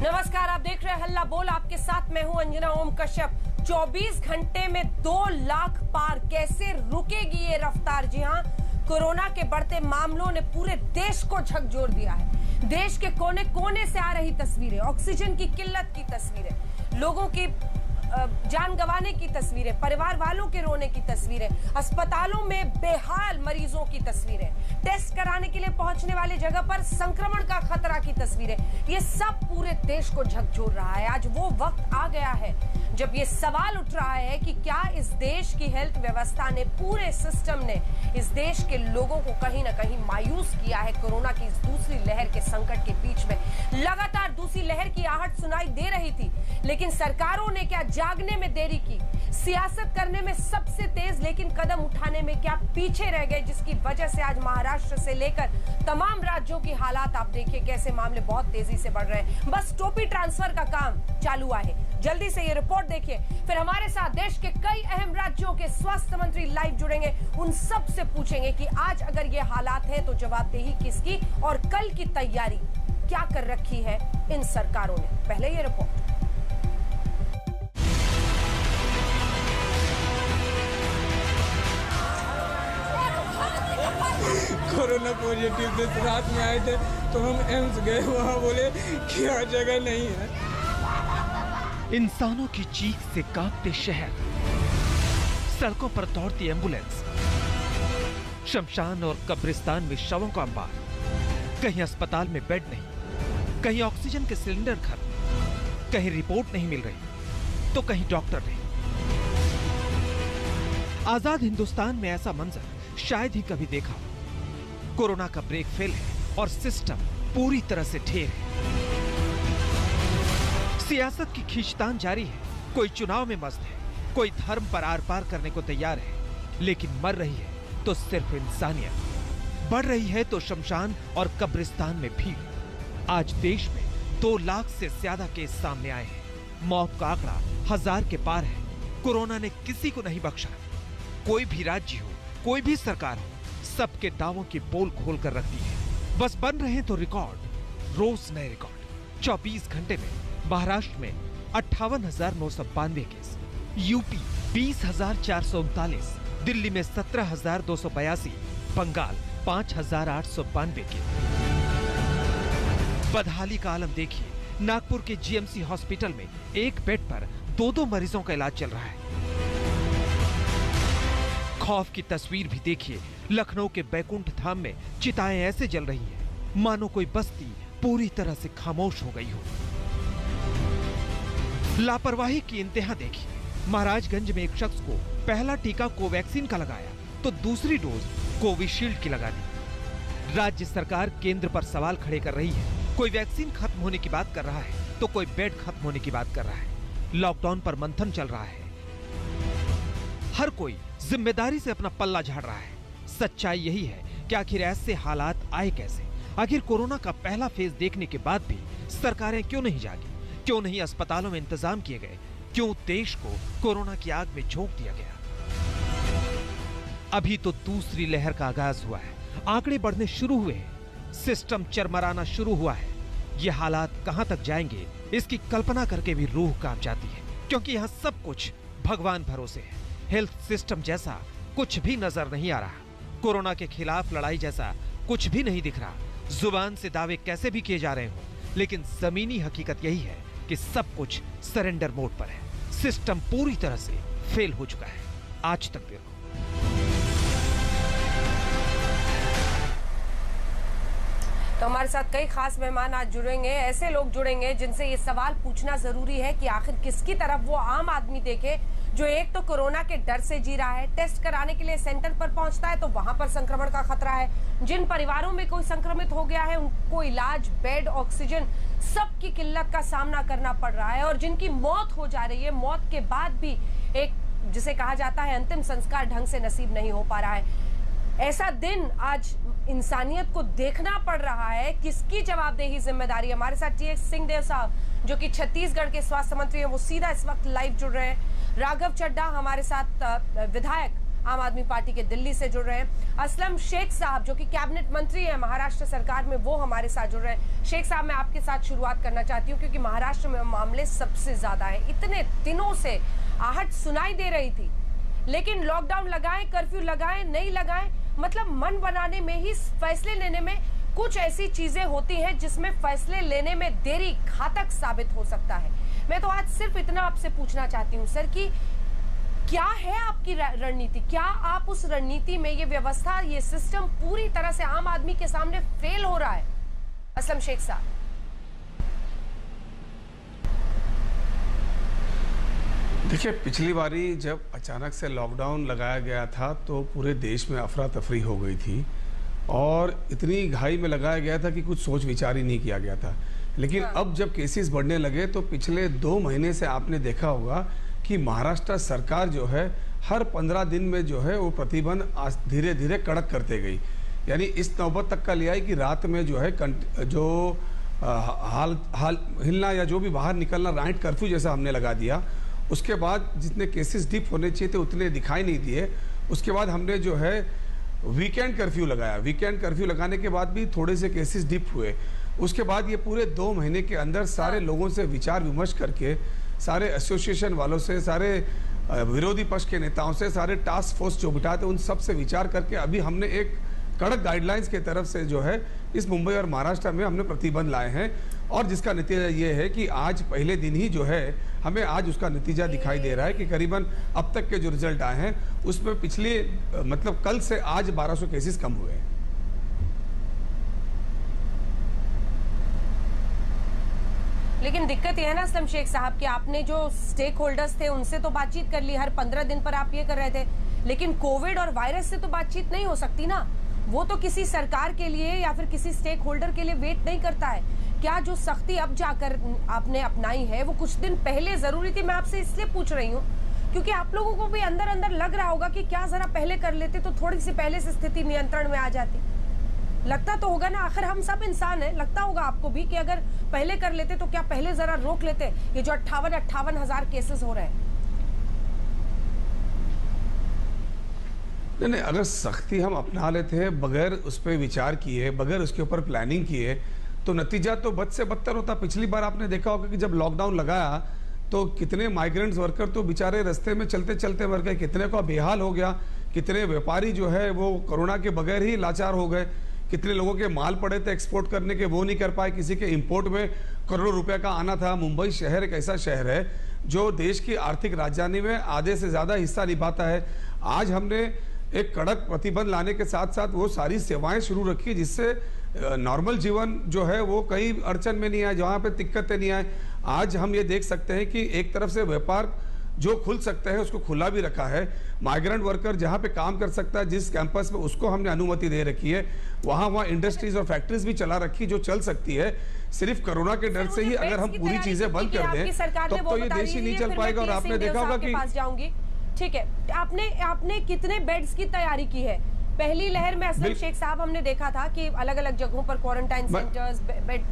नमस्कार, आप देख रहे हैं हल्ला बोल। आपके साथ मैं हूं अंजना ओम कश्यप। 24 घंटे में 2 लाख पार, कैसे रुकेगी ये रफ्तार? जी हां, कोरोना के बढ़ते मामलों ने पूरे देश को झकझोर दिया है। देश के कोने कोने से आ रही तस्वीरें, ऑक्सीजन की किल्लत की तस्वीरें, लोगों की जान गंवाने की तस्वीरें, परिवार वालों के रोने की तस्वीरें, अस्पतालों में बेहाल मरीजों की तस्वीरें, टेस्ट कराने के लिए पहुंचने वाली जगह पर संक्रमण का खतरा की तस्वीरें, ये सब पूरे देश को झकझोर रहा है। आज वो वक्त आ गया है जब ये सवाल उठ रहा है कि क्या इस देश की हेल्थ व्यवस्था ने, पूरे सिस्टम ने इस देश के लोगों को कहीं ना कहीं मायूस किया है। कोरोना की इस दूसरी लहर के संकट के बीच में लगातार दूसरी लहर की आहट सुनाई दे रही थी, लेकिन सरकारों ने क्या जागने में देरी की? सियासत करने में सबसे तेज, लेकिन कदम उठाने में क्या पीछे रह गए? जिसकी वजह से आज महाराष्ट्र से लेकर तमाम राज्यों की हालात आप देखिए कैसे मामले बहुत तेजी से बढ़ रहे हैं। बस टोपी ट्रांसफर का काम चालू है। जल्दी से ये रिपोर्ट देखिए, फिर हमारे साथ देश के कई अहम राज्यों के स्वास्थ्य मंत्री लाइव जुड़ेंगे। उन सब से पूछेंगे कि आज अगर ये हालात है तो जवाबदेही किसकी, और कल की तैयारी क्या कर रखी है इन सरकारों ने। पहले ये रिपोर्ट। कोरोना पॉजिटिव थे, रात में आए थे तो हम एम्स गए, वहाँ बोले कि यहाँ जगह नहीं है। इंसानों की चीख से कांपते शहर, सड़कों पर दौड़ती एम्बुलेंस, शमशान और कब्रिस्तान में शवों का अंबार। कहीं अस्पताल में बेड नहीं, कहीं ऑक्सीजन के सिलेंडर खत्म, कहीं रिपोर्ट नहीं मिल रही तो कहीं डॉक्टर नहीं। आजाद हिंदुस्तान में ऐसा मंजर शायद ही कभी देखा हो। कोरोना का ब्रेक फेल है और सिस्टम पूरी तरह से ढेर है। सियासत की खींचतान जारी है। कोई चुनाव में मस्त है, कोई धर्म पर आर पार करने को तैयार है, लेकिन मर रही है तो सिर्फ इंसानियत, बढ़ रही है तो शमशान और कब्रिस्तान में भीड़। आज देश में 2 लाख से ज्यादा केस सामने आए हैं। मौत का आंकड़ा 1000 के पार है। कोरोना ने किसी को नहीं बख्शा। कोई भी राज्य हो, कोई भी सरकार हो, सबके दावों की पोल खोल कर रख दी है। बस बन रहे हैं तो रिकॉर्ड, रोज नए रिकॉर्ड। 24 घंटे में महाराष्ट्र में 58,992 केस, यूपी 20,439, दिल्ली में 17,282, बंगाल 5,892 केस। बदहाली का आलम देखिए, नागपुर के जीएमसी हॉस्पिटल में एक बेड पर 2-2 मरीजों का इलाज चल रहा है। खौफ की तस्वीर भी देखिए, लखनऊ के बैकुंठ धाम में चिताएं ऐसे जल रही हैं, मानो कोई बस्ती पूरी तरह से खामोश हो गई हो। लापरवाही की इंतहा देखिए, महाराजगंज में एक शख्स को पहला टीका कोवैक्सीन का लगाया तो दूसरी डोज कोविशील्ड की लगा दी। राज्य सरकार केंद्र पर सवाल खड़े कर रही है। कोई वैक्सीन खत्म होने की बात कर रहा है तो कोई बेड खत्म होने की बात कर रहा है। लॉकडाउन पर मंथन चल रहा है। हर कोई जिम्मेदारी से अपना पल्ला झाड़ रहा है। सच्चाई यही है कि आखिर ऐसे हालात आए कैसे? आखिर कोरोना का पहला फेज देखने के बाद भी सरकारें क्यों नहीं जागी? क्यों नहीं अस्पतालों में इंतजाम किए गए? क्यों देश को कोरोना की आग में झोंक दिया गया? अभी तो दूसरी लहर का आगाज हुआ है। आंकड़े बढ़ने शुरू हुए हैं, सिस्टम चरमराना शुरू हुआ है। ये हालात कहां तक जाएंगे, इसकी कल्पना करके भी रूह कांप जाती है, क्योंकि यहाँ सब कुछ भगवान भरोसे है। हेल्थ सिस्टम जैसा कुछ भी नजर नहीं आ रहा। कोरोना के खिलाफ लड़ाई जैसा कुछ भी नहीं दिख रहा। जुबान से दावे कैसे भी किए जा रहे हो, लेकिन जमीनी हकीकत यही है कि सब कुछ सरेंडर मोड पर है। सिस्टम पूरी तरह से फेल हो चुका है। आज तक ब्यूरो। तो हमारे साथ कई खास मेहमान आज जुड़ेंगे। ऐसे लोग जुड़ेंगे जिनसे ये सवाल पूछना जरूरी है कि आखिर किसकी तरफ वो आम आदमी देखे जो एक तो कोरोना के डर से जी रहा है, टेस्ट कराने के लिए सेंटर पर पहुंचता है तो वहां पर संक्रमण का खतरा है, जिन परिवारों में कोई संक्रमित हो गया है उनको इलाज, बेड, ऑक्सीजन सबकी किल्लत का सामना करना पड़ रहा है, और जिनकी मौत हो जा रही है, मौत के बाद भी एक जिसे कहा जाता है अंतिम संस्कार ढंग से नसीब नहीं हो पा रहा है। ऐसा दिन आज इंसानियत को देखना पड़ रहा है। किसकी जवाबदेही, जिम्मेदारी? हमारे साथ टी.एस. सिंहदेव साहब जो कि छत्तीसगढ़ के स्वास्थ्य मंत्री हैं, वो सीधा इस वक्त लाइव जुड़ रहे हैं। राघव चड्ढा हमारे साथ विधायक आम आदमी पार्टी के दिल्ली से जुड़ रहे हैं। असलम शेख साहब जो कि कैबिनेट मंत्री हैं महाराष्ट्र सरकार में, वो हमारे साथ जुड़ रहे हैं। शेख साहब, मैं आपके साथ शुरुआत करना चाहती हूँ क्योंकि महाराष्ट्र में मामले सबसे ज्यादा हैं। इतने दिनों से आहट सुनाई दे रही थी, लेकिन लॉकडाउन लगाएं, कर्फ्यू लगाएं, नहीं लगाएं, मतलब मन बनाने में ही, फैसले लेने में कुछ ऐसी चीजें होती हैं जिसमें फैसले लेने में देरी घातक साबित हो सकता है। मैं तो आज सिर्फ इतना आपसे पूछना चाहती हूँ सर कि क्या है आपकी रणनीति? क्या आप उस रणनीति में, ये व्यवस्था, ये सिस्टम पूरी तरह से आम आदमी के सामने फेल हो रहा है? असलम शेख साहब। देखिए, पिछली बारी जब अचानक से लॉकडाउन लगाया गया था तो पूरे देश में अफरा तफरी हो गई थी और इतनी घाई में लगाया गया था कि कुछ सोच विचार ही नहीं किया गया था। लेकिन अब जब केसेस बढ़ने लगे तो पिछले 2 महीने से आपने देखा होगा कि महाराष्ट्र सरकार जो है हर 15 दिन में जो है वो प्रतिबंध धीरे धीरे कड़क करते गई। यानी इस नौबत तक का लिया है कि रात में जो है जो हिलना या जो भी बाहर निकलना, नाइट कर्फ्यू जैसा हमने लगा दिया। उसके बाद जितने केसेस डिप होने चाहिए थे उतने दिखाई नहीं दिए। उसके बाद हमने जो है वीकेंड कर्फ्यू लगाया। वीकेंड कर्फ्यू लगाने के बाद भी थोड़े से केसेस डिप हुए। उसके बाद ये पूरे 2 महीने के अंदर सारे लोगों से विचार विमर्श करके, सारे एसोसिएशन वालों से, सारे विरोधी पक्ष के नेताओं से, सारे टास्क फोर्स जो बिठाते उन सब से विचार करके अभी हमने एक कड़क गाइडलाइंस की तरफ से जो है इस मुंबई और महाराष्ट्र में हमने प्रतिबंध लाए हैं। और जिसका नतीजा ये है कि आज पहले दिन ही जो है हमें आज उसका नतीजा दिखाई दे रहा है कि करीबन अब तक के जो रिजल्ट आए हैं उसमें पिछले मतलब कल से आज 1200 केसेस कम हुए हैं। लेकिन दिक्कत यह है ना असलम शेख साहब कि आपने जो स्टेक होल्डर्स थे उनसे तो बातचीत कर ली, हर 15 दिन पर आप ये कर रहे थे, लेकिन कोविड और वायरस से तो बातचीत नहीं हो सकती ना। वो तो किसी सरकार के लिए या फिर किसी स्टेक होल्डर के लिए वेट नहीं करता है। क्या जो सख्ती अब जाकर आपने अपनाई है वो कुछ दिन पहले जरूरी थी? मैं आपसे इसलिए पूछ रही हूँ क्योंकि आप लोगों को भी अंदर अंदर लग रहा होगा कि क्या जरा पहले कर लेते तो थोड़ी सी पहले से स्थिति नियंत्रण में आ जाती। लगता तो होगा ना, आखिर हम सब इंसान हैं, लगता होगा आपको भी कि अगर पहले कर लेते तो क्या पहले जरा रोक लेते ये जो 58 हजार केसेस हो रहे हैं। नहीं, अगर सख्ती हम अपना लेते बगैर उस पर विचार किए, बगैर उसके ऊपर प्लानिंग किए तो नतीजा तो बद से बदतर होता। पिछली बार आपने देखा होगा कि जब लॉकडाउन लगाया तो कितने माइग्रेंट्स वर्कर तो बेचारे रास्ते में चलते चलते मर गए, कितने का बेहाल हो गया, कितने व्यापारी जो है वो कोरोना के बगैर ही लाचार हो गए, कितने लोगों के माल पड़े थे एक्सपोर्ट करने के, वो नहीं कर पाए, किसी के इंपोर्ट में करोड़ों रुपए का आना था। मुंबई शहर एक ऐसा शहर है जो देश की आर्थिक राजधानी में आधे से ज्यादा हिस्सा निभाता है। आज हमने एक कड़क प्रतिबंध लाने के साथ साथ वो सारी सेवाएं शुरू रखी जिससे नॉर्मल जीवन जो है वो कई अड़चन में नहीं आए, जहाँ पे दिक्कतें नहीं आए। आज हम ये देख सकते हैं कि एक तरफ से व्यापार जो खुल सकता है उसको खुला भी रखा है। माइग्रेंट वर्कर जहाँ पे काम कर सकता है जिस कैंपस में, उसको हमने अनुमति दे रखी है। वहाँ इंडस्ट्रीज और फैक्ट्रीज भी चला रखी जो चल सकती है। सिर्फ कोरोना के डर से ही अगर हम पूरी चीजें बंद कर दें तो ये देश ही नहीं चल पाएगा। और आपने देखा होगा कि ठीक है, आपने कितने बेड्स की तैयारी की है? पहली लहर में असलम शेख साहब हमने देखा था कि अलग अलग जगहों पर क्वारंटाइन सेंटर्स,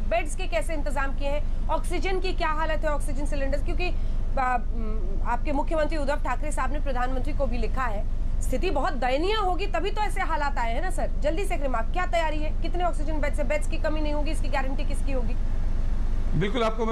बेड्स के कैसे इंतजाम किए हैं? ऑक्सीजन की क्या हालत है, ऑक्सीजन सिलेंडर्स? क्योंकि आपके मुख्यमंत्री उद्धव ठाकरे साहब ने प्रधानमंत्री को भी लिखा है, स्थिति बहुत दयनीय होगी तभी तो ऐसे हालात आए हैं ना सर। जल्दी से रिमार्क, क्या तैयारी है? कितने ऑक्सीजन बेड्स है? बेड्स की कमी नहीं होगी, इसकी गारंटी किसकी होगी? बिल्कुल आपको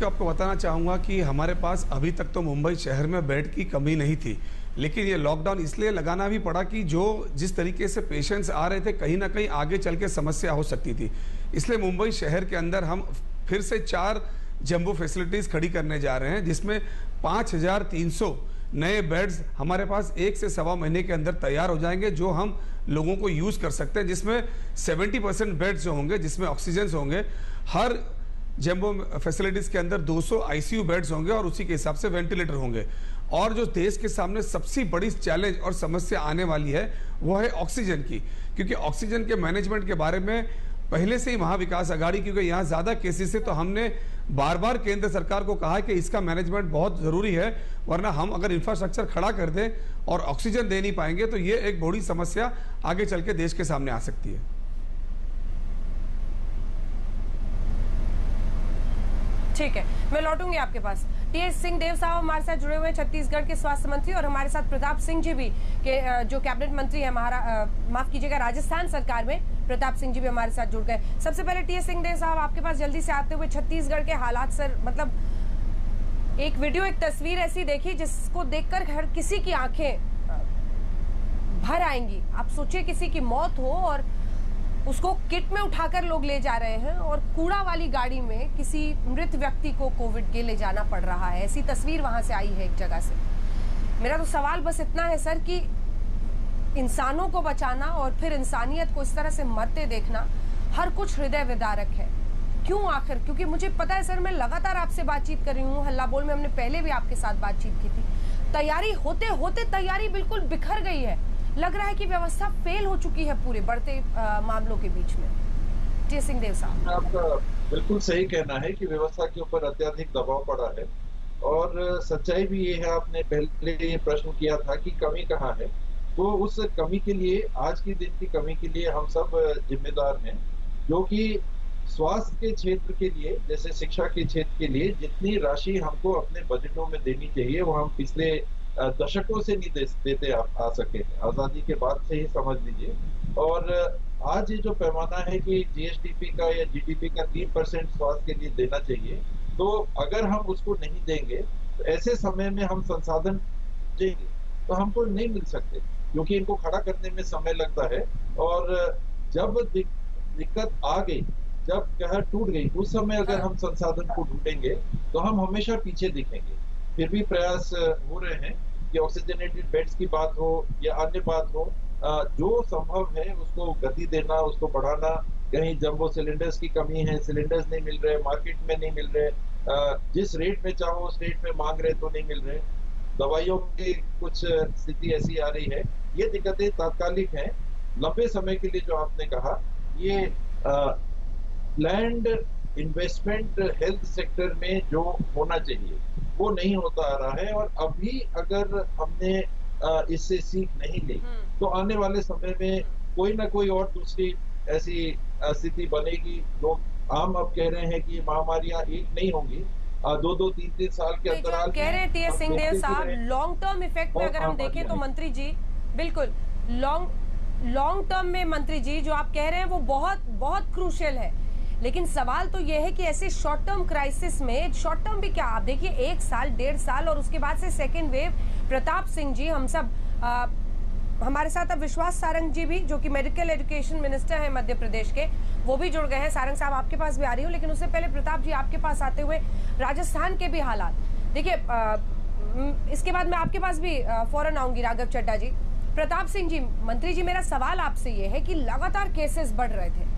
आपको बताना चाहूँगा कि हमारे पास अभी तक तो मुंबई शहर में बेड की कमी नहीं थी, लेकिन ये लॉकडाउन इसलिए लगाना भी पड़ा कि जिस तरीके से पेशेंट्स आ रहे थे कहीं ना कहीं आगे चल के समस्या हो सकती थी। इसलिए मुंबई शहर के अंदर हम फिर से 4 जंबो फैसिलिटीज़ खड़ी करने जा रहे हैं जिसमें 5300 नए बेड्स हमारे पास 1 से सवा महीने के अंदर तैयार हो जाएंगे जो हम लोगों को यूज़ कर सकते हैं, जिसमें 70% बेड्स जो होंगे जिसमें ऑक्सीजन होंगे। हर जंबो फैसिलिटीज़ के अंदर 200 आईसीयू बेड्स होंगे और उसी के हिसाब से वेंटिलेटर होंगे। और जो देश के सामने सबसे बड़ी चैलेंज और समस्या आने वाली है वो है ऑक्सीजन की, क्योंकि ऑक्सीजन के मैनेजमेंट के बारे में पहले से ही महाविकास आघाड़ी, क्योंकि यहाँ ज़्यादा केसेस है तो हमने बार बार केंद्र सरकार को कहा कि इसका मैनेजमेंट बहुत ज़रूरी है, वरना हम अगर इंफ्रास्ट्रक्चर खड़ा कर दें और ऑक्सीजन दे नहीं पाएंगे तो ये एक बड़ी समस्या आगे चल के देश के सामने आ सकती है। ठीक है, मैं लौटूंगी आपके पास। टीएस सिंहदेव साहब हमारे साथ जुड़े हुए हैं, छत्तीसगढ़ के स्वास्थ्य मंत्री, और हमारे साथ प्रताप सिंह जी भी जो कैबिनेट मंत्री है माफ कीजिएगा राजस्थान सरकार में, प्रताप सिंह जी भी हमारे साथ जुड़ गए। सबसे पहले टीएस सिंहदेव साहब आपके पास जल्दी से आते हुए छत्तीसगढ़ के हालात सर, मतलब एक वीडियो, एक तस्वीर ऐसी देखी जिसको देखकर हर किसी की आंखें भर आएंगी। आप सोचिए किसी की मौत हो और उसको किट में उठाकर लोग ले जा रहे हैं और कूड़ा वाली गाड़ी में किसी मृत व्यक्ति को कोविड के ले जाना पड़ रहा है। ऐसी तस्वीर वहां से आई है एक जगह से। मेरा तो सवाल बस इतना है सर कि इंसानों को बचाना और फिर इंसानियत को इस तरह से मरते देखना हर कुछ हृदय विदारक है। क्यों आखिर? क्योंकि मुझे पता है सर, मैं लगातार आपसे बातचीत कर रही हूँ, हल्ला बोल में हमने पहले भी आपके साथ बातचीत की थी। तैयारी होते होते तैयारी बिल्कुल बिखर गई है। लग रहा है कि व्यवस्था फेल हो चुकी है पूरे बढ़ते मामलों के बीच में। टीएस सिंहदेव साहब, आपका बिल्कुल सही कहना है कि व्यवस्था के ऊपर अत्यधिक दबाव पड़ा है, और सच्चाई भी ये है, आपने पहले ये प्रश्न किया था कि कमी कहाँ है, तो उस कमी के लिए, आज की दिन की कमी के लिए हम सब जिम्मेदार हैं, जो कि स्वास्थ्य के क्षेत्र के लिए, जैसे शिक्षा के क्षेत्र के लिए जितनी राशि हमको अपने बजटों में देनी चाहिए वो हम पिछले दशकों से नहीं देते आ सके, आजादी के बाद से ही समझ लीजिए। और आज ये जो पैमाना है कि जीएसडीपी का या जीडीपी का 3% स्वास्थ्य के लिए देना चाहिए, तो अगर हम उसको नहीं देंगे तो ऐसे समय में हम संसाधन देंगे तो हमको नहीं मिल सकते, क्योंकि इनको खड़ा करने में समय लगता है। और जब दिक्कत आ गई, जब कहर टूट गई, उस समय अगर हम संसाधन को ढूंढेंगे तो हम हमेशा पीछे दिखेंगे। फिर भी प्रयास हो रहे हैं कि ऑक्सीजनेटेड बेड्स की बात हो या अन्य बात हो, जो संभव है उसको गति देना, उसको बढ़ाना। कहीं जंबो सिलेंडर्स की कमी है, सिलेंडर्स नहीं मिल रहे, मार्केट में नहीं मिल रहे, जिस रेट में चाहो उस रेट में मांग रहे तो नहीं मिल रहे, दवाइयों की कुछ स्थिति ऐसी आ रही है। ये दिक्कतें तात्कालिक हैं। लंबे समय के लिए जो आपने कहा, ये लैंड इन्वेस्टमेंट हेल्थ सेक्टर में जो होना चाहिए वो नहीं होता आ रहा है, और अभी अगर हमने इससे सीख नहीं ली तो आने वाले समय में कोई ना कोई और दूसरी ऐसी स्थिति बनेगी। लोग आम अब कह रहे हैं कि ये महामारियां एक नहीं होंगी, 2-2, 3-3 साल के अंतराल कह रहे हैं टीएस सिंहदेव साहब, लॉन्ग टर्म इफेक्ट में अगर हम देखें तो मंत्री जी, बिल्कुल लॉन्ग टर्म में मंत्री जी जो आप कह रहे हैं वो बहुत बहुत क्रूशियल है। लेकिन सवाल तो ये है कि ऐसे शॉर्ट टर्म क्राइसिस में, शॉर्ट टर्म भी क्या, आप देखिए 1 साल 1.5 साल और उसके बाद से सेकेंड वेव। प्रताप सिंह जी, हम सब हमारे साथ अब विश्वास सारंग जी भी, जो कि मेडिकल एजुकेशन मिनिस्टर है मध्य प्रदेश के, वो भी जुड़ गए हैं। सारंग साहब आपके पास भी आ रही हूँ, लेकिन उससे पहले प्रताप जी आपके पास आते हुए राजस्थान के भी हालात देखिए, इसके बाद मैं आपके पास भी फौरन आऊंगी। राघव चड्डा जी, प्रताप सिंह जी, मंत्री जी, मेरा सवाल आपसे ये है कि लगातार केसेस बढ़ रहे थे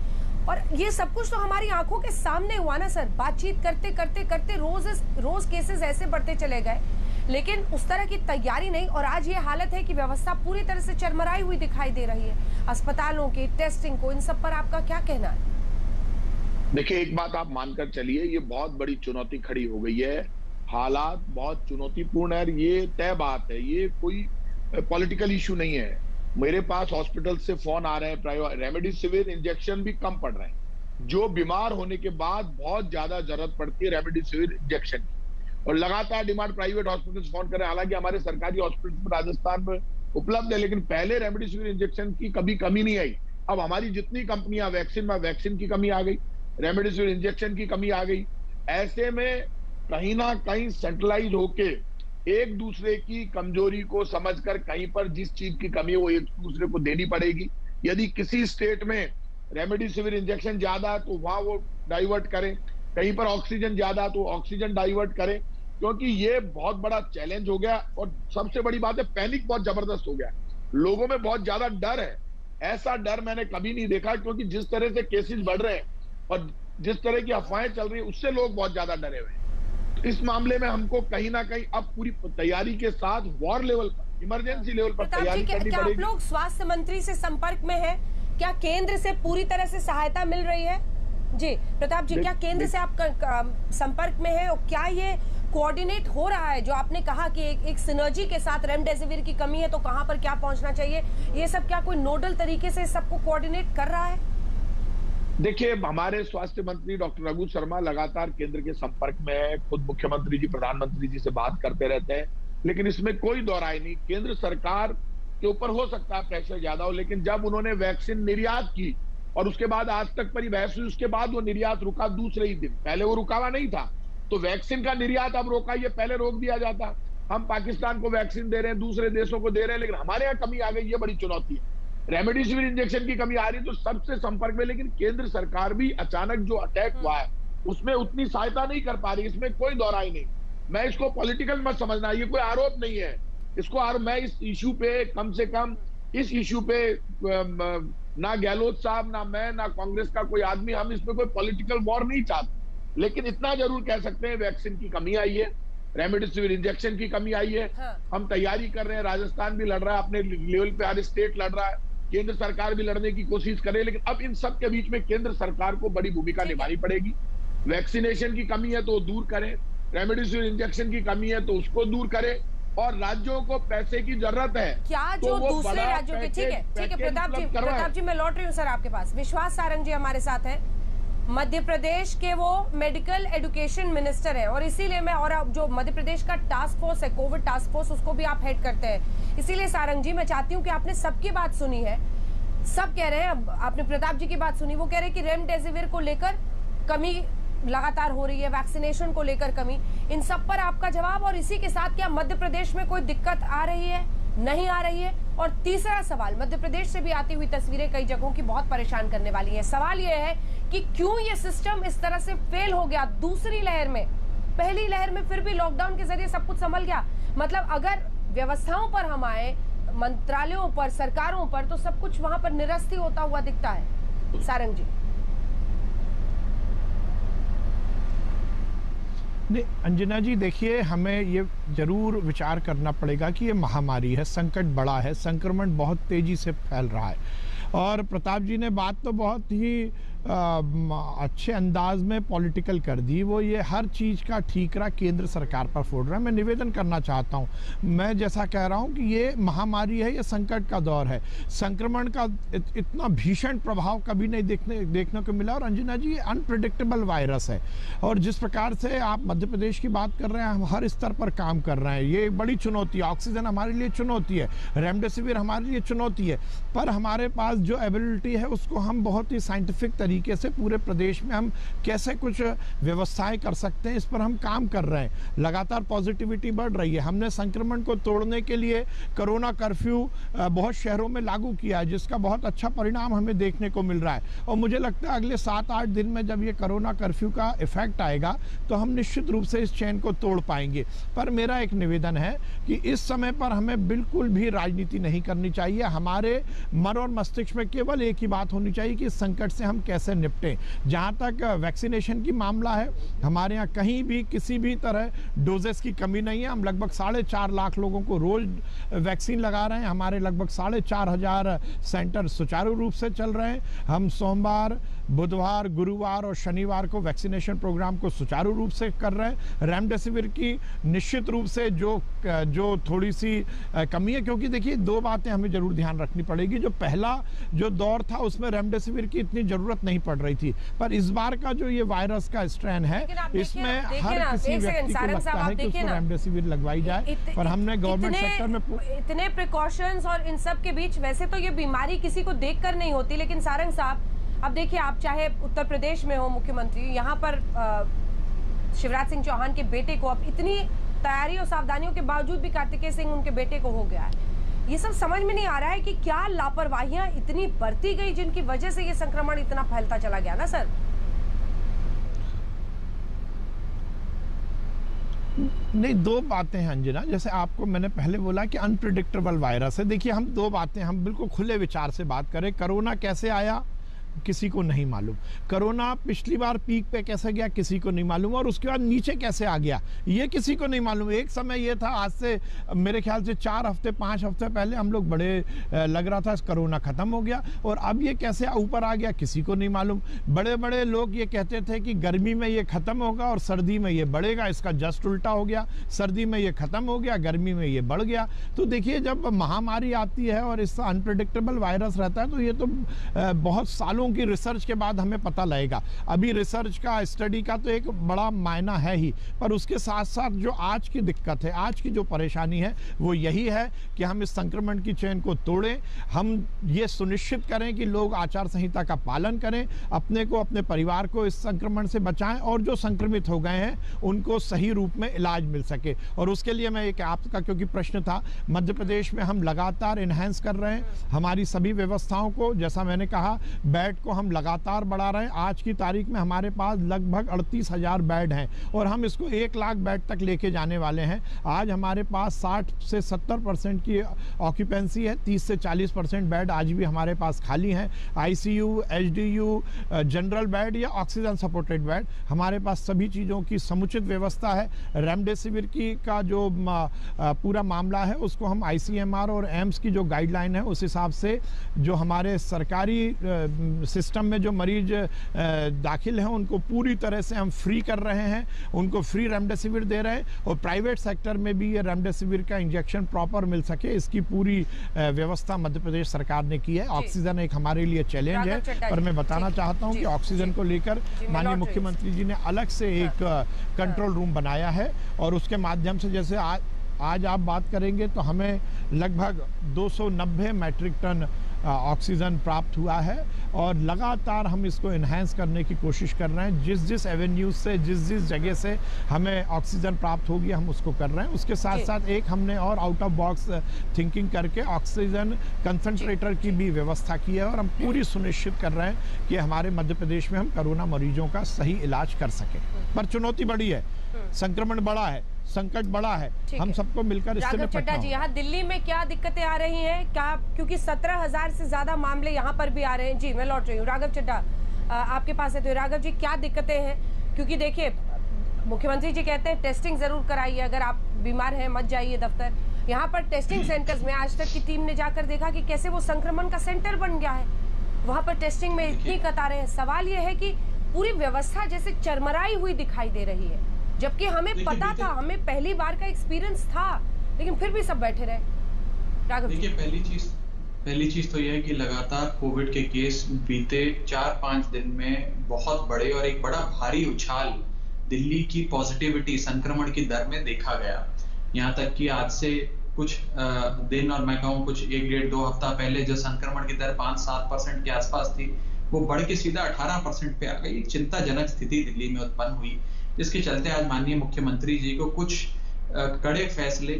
और ये सब कुछ तो हमारी आंखों के सामने हुआ ना सर। बातचीत करते करते करते रोज केसेस ऐसे बढ़ते चले गए, लेकिन उस तरह की तैयारी नहीं। और आज ये हालत है कि व्यवस्था पूरी तरह से चरमराई हुई दिखाई दे रही है। अस्पतालों की टेस्टिंग को, इन सब पर आपका क्या कहना है? देखिए, एक बात आप मानकर चलिए, ये बहुत बड़ी चुनौती खड़ी हो गई है। हालात बहुत चुनौतीपूर्ण है, ये तय बात है, ये कोई पॉलिटिकल इशू नहीं है। मेरे पास हॉस्पिटल से फोन आ रहे हैं, रेमडेसिविर इंजेक्शन भी कम पड़ रहे हैं। जो बीमार होने के बाद बहुत ज्यादा जरूरत पड़ती है रेमडेसिविर इंजेक्शन की, और लगातार डिमांड प्राइवेट हॉस्पिटल फोन कर रहे हैं। हालांकि हमारे सरकारी हॉस्पिटल राजस्थान में उपलब्ध है, लेकिन पहले रेमडेसिविर इंजेक्शन की कभी कमी नहीं आई। अब हमारी जितनी कंपनियां वैक्सीन की कमी आ गई, रेमडेसिविर इंजेक्शन की कमी आ गई। ऐसे में कहीं ना कहीं सेंट्रलाइज होके एक दूसरे की कमजोरी को समझकर कहीं पर जिस चीज की कमी है वो एक दूसरे को देनी पड़ेगी। यदि किसी स्टेट में रेमडेसिविर इंजेक्शन ज्यादा है तो वहां वो डाइवर्ट करें, कहीं पर ऑक्सीजन ज्यादा तो ऑक्सीजन डाइवर्ट करें, क्योंकि ये बहुत बड़ा चैलेंज हो गया। और सबसे बड़ी बात है, पैनिक बहुत जबरदस्त हो गया, लोगों में बहुत ज्यादा डर है। ऐसा डर मैंने कभी नहीं देखा, क्योंकि जिस तरह से केसेस बढ़ रहे हैं और जिस तरह की अफवाहें चल रही है उससे लोग बहुत ज्यादा डरे हुए हैं। इस मामले में हमको कहीं ना कहीं अब पूरी तैयारी के साथ वॉर लेवल पर, इमरजेंसी लेवल पर तैयारी करनी पड़ेगी। आप लोग स्वास्थ्य मंत्री से संपर्क में हैं? क्या केंद्र से पूरी तरह से सहायता मिल रही है? जी प्रताप जी, क्या केंद्र से आप संपर्क में हैं और क्या ये कोऑर्डिनेट हो रहा है? जो आपने कहा कि एक सिनर्जी के साथ रेमडेसिविर की कमी है तो कहां पर क्या पहुंचना चाहिए, ये सब क्या कोई नोडल तरीके से सबको कोऑर्डिनेट कर रहा है? देखिए, हमारे स्वास्थ्य मंत्री डॉक्टर रघु शर्मा लगातार केंद्र के संपर्क में है, खुद मुख्यमंत्री जी, प्रधानमंत्री जी से बात करते रहते हैं, लेकिन इसमें कोई दौराई नहीं। केंद्र सरकार के ऊपर हो सकता है प्रेशर ज्यादा हो, लेकिन जब उन्होंने वैक्सीन निर्यात की और उसके बाद आज तक पर बहस हुई, उसके बाद वो निर्यात रुका दूसरे ही दिन, पहले वो रुका हुआ नहीं था। तो वैक्सीन का निर्यात अब रोका, ये पहले रोक दिया जाता। हम पाकिस्तान को वैक्सीन दे रहे हैं, दूसरे देशों को दे रहे हैं, लेकिन हमारे यहाँ कमी आ गई, ये बड़ी चुनौती है। रेमडेसिविर इंजेक्शन की कमी आ रही है तो सबसे संपर्क में, लेकिन केंद्र सरकार भी अचानक जो अटैक हुआ है उसमें उतनी सहायता नहीं कर पा रही, इसमें कोई दौराई नहीं। मैं इसको पॉलिटिकल मत समझना, ये कोई आरोप नहीं है। इसको मैं इस इश्यू पे कम से कम इस इश्यू पे ना गहलोत साहब, ना मैं, ना कांग्रेस का कोई आदमी, हम इसमें कोई पॉलिटिकल वॉर नहीं चाहते, लेकिन इतना जरूर कह सकते हैं वैक्सीन की कमी आई है, रेमडेसिविर इंजेक्शन की कमी आई है। हम तैयारी कर रहे हैं, राजस्थान भी लड़ रहा है अपने लेवल पे, हर स्टेट लड़ रहा है, केंद्र सरकार भी लड़ने की कोशिश करे, लेकिन अब इन सब के बीच में केंद्र सरकार को बड़ी भूमिका निभानी पड़ेगी। वैक्सीनेशन की कमी है तो दूर करें, रेमडेसिविर इंजेक्शन की कमी है तो उसको दूर करें, और राज्यों को पैसे की जरूरत है। क्या तो जो दूसरे राज्यों के, ठीक है प्रताप जी मैं लौट रही हूँ सर आपके पास। विश्वास सारंग जी हमारे साथ हैं, मध्य प्रदेश के वो मेडिकल एजुकेशन मिनिस्टर हैं, और इसीलिए मैं, और जो मध्य प्रदेश का टास्क फोर्स है, कोविड टास्क फोर्स, उसको भी आप हेड करते हैं। इसीलिए सारंग जी मैं चाहती हूँ कि आपने सबकी बात सुनी है, सब कह रहे हैं, आपने प्रताप जी की बात सुनी, वो कह रहे हैं कि रेमडेसिविर को लेकर कमी लगातार हो रही है, वैक्सीनेशन को लेकर कमी, इन सब पर आपका जवाब, और इसी के साथ क्या मध्य प्रदेश में कोई दिक्कत आ रही है, नहीं आ रही है? और तीसरा सवाल, मध्य प्रदेश से भी आती हुई तस्वीरें कई जगहों की बहुत परेशान करने वाली है। सवाल यह है कि क्यों ये सिस्टम इस तरह से फेल हो गया दूसरी लहर में? पहली लहर में फिर भी लॉकडाउन के जरिए सब कुछ संभल गया, मतलब अगर व्यवस्थाओं पर हम आए, मंत्रालयों पर, सरकारों पर, तो सब कुछ वहां पर निरस्त ही होता हुआ दिखता है। सारंग जी। नहीं अंजना जी, देखिए, हमें ये जरूर विचार करना पड़ेगा कि ये महामारी है, संकट बड़ा है, संक्रमण बहुत तेजी से फैल रहा है, और प्रताप जी ने बात तो बहुत ही अच्छे अंदाज में पॉलिटिकल कर दी। वो ये हर चीज़ का ठीकरा केंद्र सरकार पर फोड़ रहा है। मैं निवेदन करना चाहता हूँ, मैं जैसा कह रहा हूँ कि ये महामारी है, ये संकट का दौर है, संक्रमण का इतना भीषण प्रभाव कभी नहीं देखने को मिला। और अंजना जी, ये अनप्रिडिक्टेबल वायरस है, और जिस प्रकार से आप मध्य प्रदेश की बात कर रहे हैं, हम हर स्तर पर काम कर रहे हैं, ये एक बड़ी चुनौती है। ऑक्सीजन हमारे लिए चुनौती है, रेमडेसिविर हमारे लिए चुनौती है, पर हमारे पास जो एबिलिटी है उसको हम बहुत ही साइंटिफिक तरीके से पूरे प्रदेश में हम कैसे कुछ व्यवस्थाएं कर सकते हैं, इस पर हम काम कर रहे हैं। लगातार पॉजिटिविटी बढ़ रही है। हमने संक्रमण को तोड़ने के लिए कोरोना कर्फ्यू बहुत शहरों में लागू किया है, जिसका बहुत अच्छा परिणाम हमें देखने को मिल रहा है, और मुझे लगता है अगले 7-8 दिन में जब ये कोरोना कर्फ्यू का इफेक्ट आएगा तो हम निश्चित रूप से इस चेन को तोड़ पाएंगे। पर मेरा एक निवेदन है कि इस समय पर हमें बिल्कुल भी राजनीति नहीं करनी चाहिए। हमारे मन और मस्तिष्क में केवल एक ही बात होनी चाहिए कि इस संकट से हम कैसे निपटें। जहां तक वैक्सीनेशन की मामला है, हमारे यहाँ कहीं भी किसी भी तरह डोजेस की कमी नहीं है। हम लगभग 4.5 लाख लोगों को रोज वैक्सीन लगा रहे हैं। हमारे लगभग 4,500 सेंटर सुचारू रूप से चल रहे हैं। हम सोमवार, बुधवार, गुरुवार और शनिवार को वैक्सीनेशन प्रोग्राम को सुचारू रूप से कर रहे हैं। रेमडेसिविर की निश्चित रूप से जो थोड़ी सी कमी है, क्योंकि देखिए 2 बातें हमें जरूर ध्यान रखनी पड़ेगी। जो पहला जो दौर था उसमें रेमडेसिविर की इतनी जरूरत नहीं पड़ रही थी, पर इस बार का जो ये वायरस का स्ट्रेन है, इसमें हर किसी व्यक्ति को लगता है कि उसको रेमडेसिविर लगवाई जाए, पर हमने गवर्नमेंट सेक्टर में इतने प्रिकॉशंस और इन सब के बीच वैसे तो ये बीमारी किसी को देखकर नहीं होती, लेकिन सारंग साहब अब देखिए, आप चाहे उत्तर प्रदेश में हो मुख्यमंत्री, यहाँ पर शिवराज सिंह चौहान के बेटे को अब इतनी तैयारी और सावधानियों के बावजूद भी कार्तिकेय सिंह उनके बेटे को हो गया है। ये सब समझ में नहीं आ रहा है कि क्या लापरवाहियां इतनी बरती गई जिनकी वजह से ये संक्रमण इतना फैलता चला गया ना सर? नहीं, 2 बातें हैं अंजना, जैसे आपको मैंने पहले बोला कि अनप्रिडिक्टेबल वायरस है। देखिए, हम 2 बातें, हम बिल्कुल खुले विचार से बात करें। कोरोना कैसे आया किसी को नहीं मालूम, कोरोना पिछली बार पीक पे कैसे गया किसी को नहीं मालूम, और उसके बाद नीचे कैसे आ गया ये किसी को नहीं मालूम। एक समय ये था, आज से मेरे ख्याल से 4 हफ्ते 5 हफ्ते पहले हम लोग बड़े लग रहा था कोरोना खत्म हो गया, और अब ये कैसे ऊपर आ गया किसी को नहीं मालूम। बड़े बड़े लोग ये कहते थे कि गर्मी में ये खत्म होगा और सर्दी में ये बढ़ेगा, इसका जस्ट उल्टा हो गया। सर्दी में ये खत्म हो गया, गर्मी में ये बढ़ गया। तो देखिए, जब महामारी आती है और इसका अनप्रिडिक्टेबल वायरस रहता है तो ये तो बहुत सालों सालों की रिसर्च के बाद हमें पता लगेगा। अभी रिसर्च का, स्टडी का तो एक बड़ा मायना है ही, पर उसके साथ साथ जो आज की दिक्कत है, आज की जो परेशानी है वो यही है कि हम इस संक्रमण की चेन को तोड़ें, हम ये सुनिश्चित करें कि लोग आचार संहिता का पालन करें, अपने को, अपने परिवार को इस संक्रमण से बचाएं और जो संक्रमित हो गए हैं उनको सही रूप में इलाज मिल सके। और उसके लिए मैं एक आपका, क्योंकि प्रश्न था, मध्य प्रदेश में हम लगातार इन्हेंस कर रहे हैं हमारी सभी व्यवस्थाओं को। जैसा मैंने कहा, बेड को हम लगातार बढ़ा रहे हैं। आज की तारीख में हमारे पास लगभग 38,000 बेड हैं और हम इसको 1 लाख बेड तक लेके जाने वाले हैं। आज हमारे पास 60 से 70% की ऑक्यूपेंसी है, 30 से 40% बेड आज भी हमारे पास खाली हैं। आईसीयू, एचडीयू, जनरल बेड या ऑक्सीजन सपोर्टेड बेड, हमारे पास सभी चीज़ों की समुचित व्यवस्था है। रेमडेसिविर की का जो पूरा मामला है उसको हम आईसीएमआर और एम्स की जो गाइडलाइन है उस हिसाब से जो हमारे सरकारी सिस्टम में जो मरीज दाखिल हैं उनको पूरी तरह से हम फ्री कर रहे हैं, उनको फ्री रेमडेसिविर दे रहे हैं और प्राइवेट सेक्टर में भी ये रेमडेसिविर का इंजेक्शन प्रॉपर मिल सके, इसकी पूरी व्यवस्था मध्य प्रदेश सरकार ने की है। ऑक्सीजन एक हमारे लिए चैलेंज है, पर मैं बताना चाहता हूँ कि ऑक्सीजन को लेकर माननीय मुख्यमंत्री जी ने अलग से एक कंट्रोल रूम बनाया है और उसके माध्यम से, जैसे आज आप बात करेंगे तो हमें लगभग 290 मैट्रिक टन ऑक्सीजन प्राप्त हुआ है और लगातार हम इसको इन्हेंस करने की कोशिश कर रहे हैं। जिस एवेन्यूज से, जिस जगह से हमें ऑक्सीजन प्राप्त होगी हम उसको कर रहे हैं। उसके साथ साथ एक हमने और आउट ऑफ बॉक्स थिंकिंग करके ऑक्सीजन कंसंट्रेटर की भी व्यवस्था की है और हम पूरी सुनिश्चित कर रहे हैं कि हमारे मध्य प्रदेश में हम कोरोना मरीजों का सही इलाज कर सकें। पर चुनौती बड़ी है, संक्रमण बड़ा है, संकट बड़ा है, हम सबको मिलकर इससे राघव चड्ढा जी, यहाँ दिल्ली में क्या दिक्कतें आ रही हैं क्या, क्योंकि 17,000 से ज्यादा मामले यहाँ पर भी आ रहे हैं। जी मैं लौट रही हूँ, राघव चड्ढा आपके पास है। तो राघव जी, क्या दिक्कतें हैं? क्योंकि देखिए, मुख्यमंत्री जी कहते हैं टेस्टिंग जरूर कराइए, अगर आप बीमार हैं मत जाइए दफ्तर। यहाँ पर टेस्टिंग सेंटर्स में आज तक की टीम ने जाकर देखा कि कैसे वो संक्रमण का सेंटर बन गया है, वहां पर टेस्टिंग में इतनी कतारें हैं। सवाल ये है कि पूरी व्यवस्था जैसे चरमराई हुई दिखाई दे रही है, जबकि हमें पता था, हमें पहली बार का एक्सपीरियंस था, लेकिन फिर भी सब बैठे रहे। देखिए, पहली चीज तो यह है कि लगातार कोविड के केस बीते 4-5 दिन में बहुत बड़े और एक बड़ा भारी उछाल दिल्ली की पॉजिटिविटी, संक्रमण की दर में देखा गया। यहाँ तक कि आज से कुछ दिन, और मैं कहूँ कुछ 1-1.5-2 हफ्ता पहले जो संक्रमण की दर 5-7% के आसपास थी, वो बढ़ के सीधा 18% पे आ गई। एक चिंताजनक स्थिति दिल्ली में उत्पन्न हुई, जिसके चलते आज माननीय मुख्यमंत्री जी को कुछ कड़े फैसले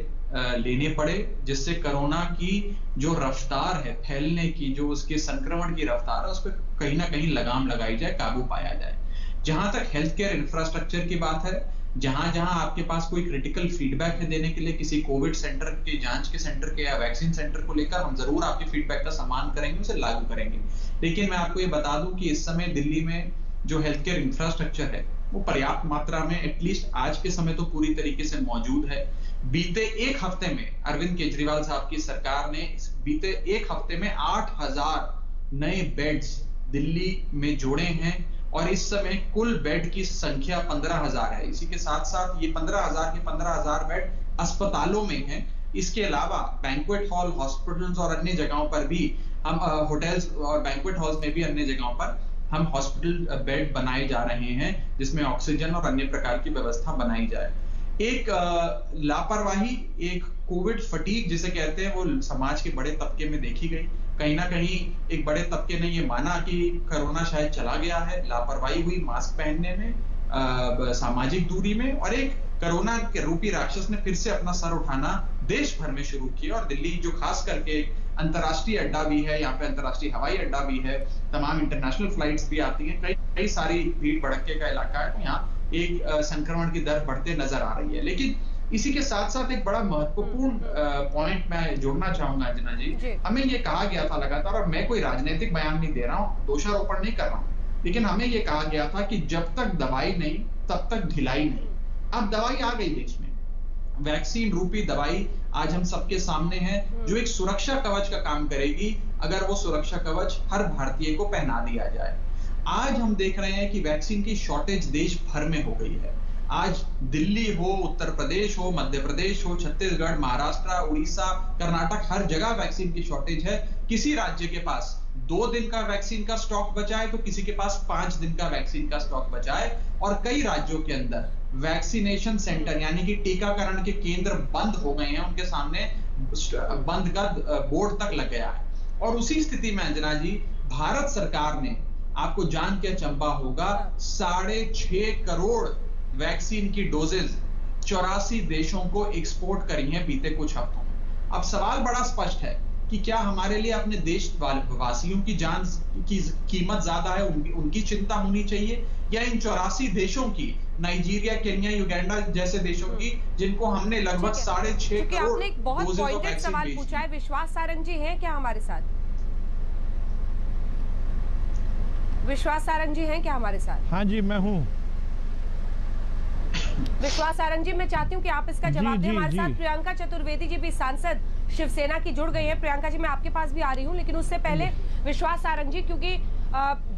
लेने पड़े, जिससे कोरोना की जो रफ्तार है फैलने की, जो उसके संक्रमण की रफ्तार है, उस पर कहीं ना कहीं लगाम लगाई जाए, काबू पाया जाए। जहां तक हेल्थ केयर इंफ्रास्ट्रक्चर की बात है, जहां जहां आपके पास कोई क्रिटिकल फीडबैक है देने के लिए, किसी कोविड सेंटर के, जांच के सेंटर के या वैक्सीन सेंटर को लेकर, हम जरूर आपके फीडबैक का सम्मान करेंगे, उसे लागू करेंगे। लेकिन मैं आपको ये बता दूं कि इस समय दिल्ली में जो हेल्थ केयर इंफ्रास्ट्रक्चर है वो पर्याप्त मात्रा में, एटलीस्ट आज के समय तो पूरी तरीके से मौजूद है। बीते एक हफ्ते में अरविंद केजरीवाल साहब की सरकार ने बीते एक हफ्ते में 8,000 नए बेड्स दिल्ली में जोड़े हैं और इस समय कुल बेड की संख्या 15,000 है। इसी के साथ साथ ये 15,000 बेड अस्पतालों में हैं। इसके अलावा बैंक्वेट हॉल, हॉस्पिटल्स और अन्य जगहों पर भी हम, होटल्स और बैंक्वेट हॉल्स में भी अन्य जगहों पर हम हॉस्पिटल बेड बनाए जा रहे हैं, जिसमें ऑक्सीजन और अन्य प्रकार की व्यवस्था बनाई जाए। एक लापरवाही, एक कोविड फटीग जिसे कहते हैं, वो समाज के बड़े तबके में देखी गई। कहीं ना कहीं एक बड़े तबके ने ये माना कि कोरोना शायद चला गया है, लापरवाही हुई मास्क पहनने में, सामाजिक दूरी में, और एक कोरोना के रूपी राक्षस ने फिर से अपना सर उठाना देश भर में शुरू किया। और दिल्ली जो खास करके अंतर्राष्ट्रीय अड्डा भी है, यहाँ पे अंतर्राष्ट्रीय हवाई अड्डा भी है, तमाम इंटरनेशनल फ्लाइट्स भी आती हैं, कई सारी भीड़ भड़के का इलाका है, तो यहाँ एक संक्रमण की दर बढ़ते नजर आ रही है। लेकिन इसी के साथ साथ एक बड़ा महत्वपूर्ण पॉइंट मैं जोड़ना चाहूंगा अंजना जी। हमें ये कहा गया था लगातार, और मैं कोई राजनीतिक बयान नहीं दे रहा हूँ, दोषारोपण नहीं कर रहा हूँ, लेकिन हमें ये कहा गया था कि जब तक दवाई नहीं तब तक ढिलाई नहीं। अब दवाई आ गई देश में, वैक्सीन रूपी दवाई आज हम सबके सामने है, जो एक सुरक्षा कवच का काम करेगी अगर वो सुरक्षा कवच हर भारतीय को पहना दिया जाए। आज हम देख रहे हैं कि वैक्सीन की शॉर्टेज देश भर में हो गई है। आज दिल्ली हो, उत्तर प्रदेश हो, मध्य प्रदेश हो, छत्तीसगढ़, महाराष्ट्र, उड़ीसा, कर्नाटक, हर जगह वैक्सीन की शॉर्टेज है। किसी राज्य के पास 2 दिन का वैक्सीन का स्टॉक बचा है तो किसी के पास 5 दिन का वैक्सीन का स्टॉक बचा है। और कई राज्यों के अंदर वैक्सीनेशन सेंटर यानी कि टीकाकरण के केंद्र बंद हो गए हैं, उनके सामने बंद का बोर्ड तक लग गया है। और उसी स्थिति में अंजना जी, भारत सरकार ने, आपको जान के अचंभा होगा, 6.5 करोड़ वैक्सीन की डोजेज 84 देशों को एक्सपोर्ट करी हैं बीते कुछ हफ्तों में। अब सवाल बड़ा स्पष्ट है कि क्या हमारे लिए अपने देश वासियों की जान की कीमत ज्यादा है, उनकी चिंता होनी चाहिए, या इन 84 देशों की, नाइजीरिया, केन्या, युगांडा जैसे देशों की, जिनको हमने लगभग 6.5 करोड़ आपने एक बहुत पॉइंटेड सवाल पूछा है। विश्वास सारंग जी हैं क्या हमारे साथ? विश्वास सारंग जी हैं क्या हमारे साथ? हाँ जी, मैं हूँ। विश्वास सारंग जी, मैं चाहती हूँ कि आप इसका जवाब दें। हमारे साथ प्रियंका चतुर्वेदी जी भी सांसद शिवसेना की जुड़ गई हैं। प्रियंका जी, मैं आपके पास भी आ रही हूँ, लेकिन उससे पहले विश्वास सारंग जी, क्योंकि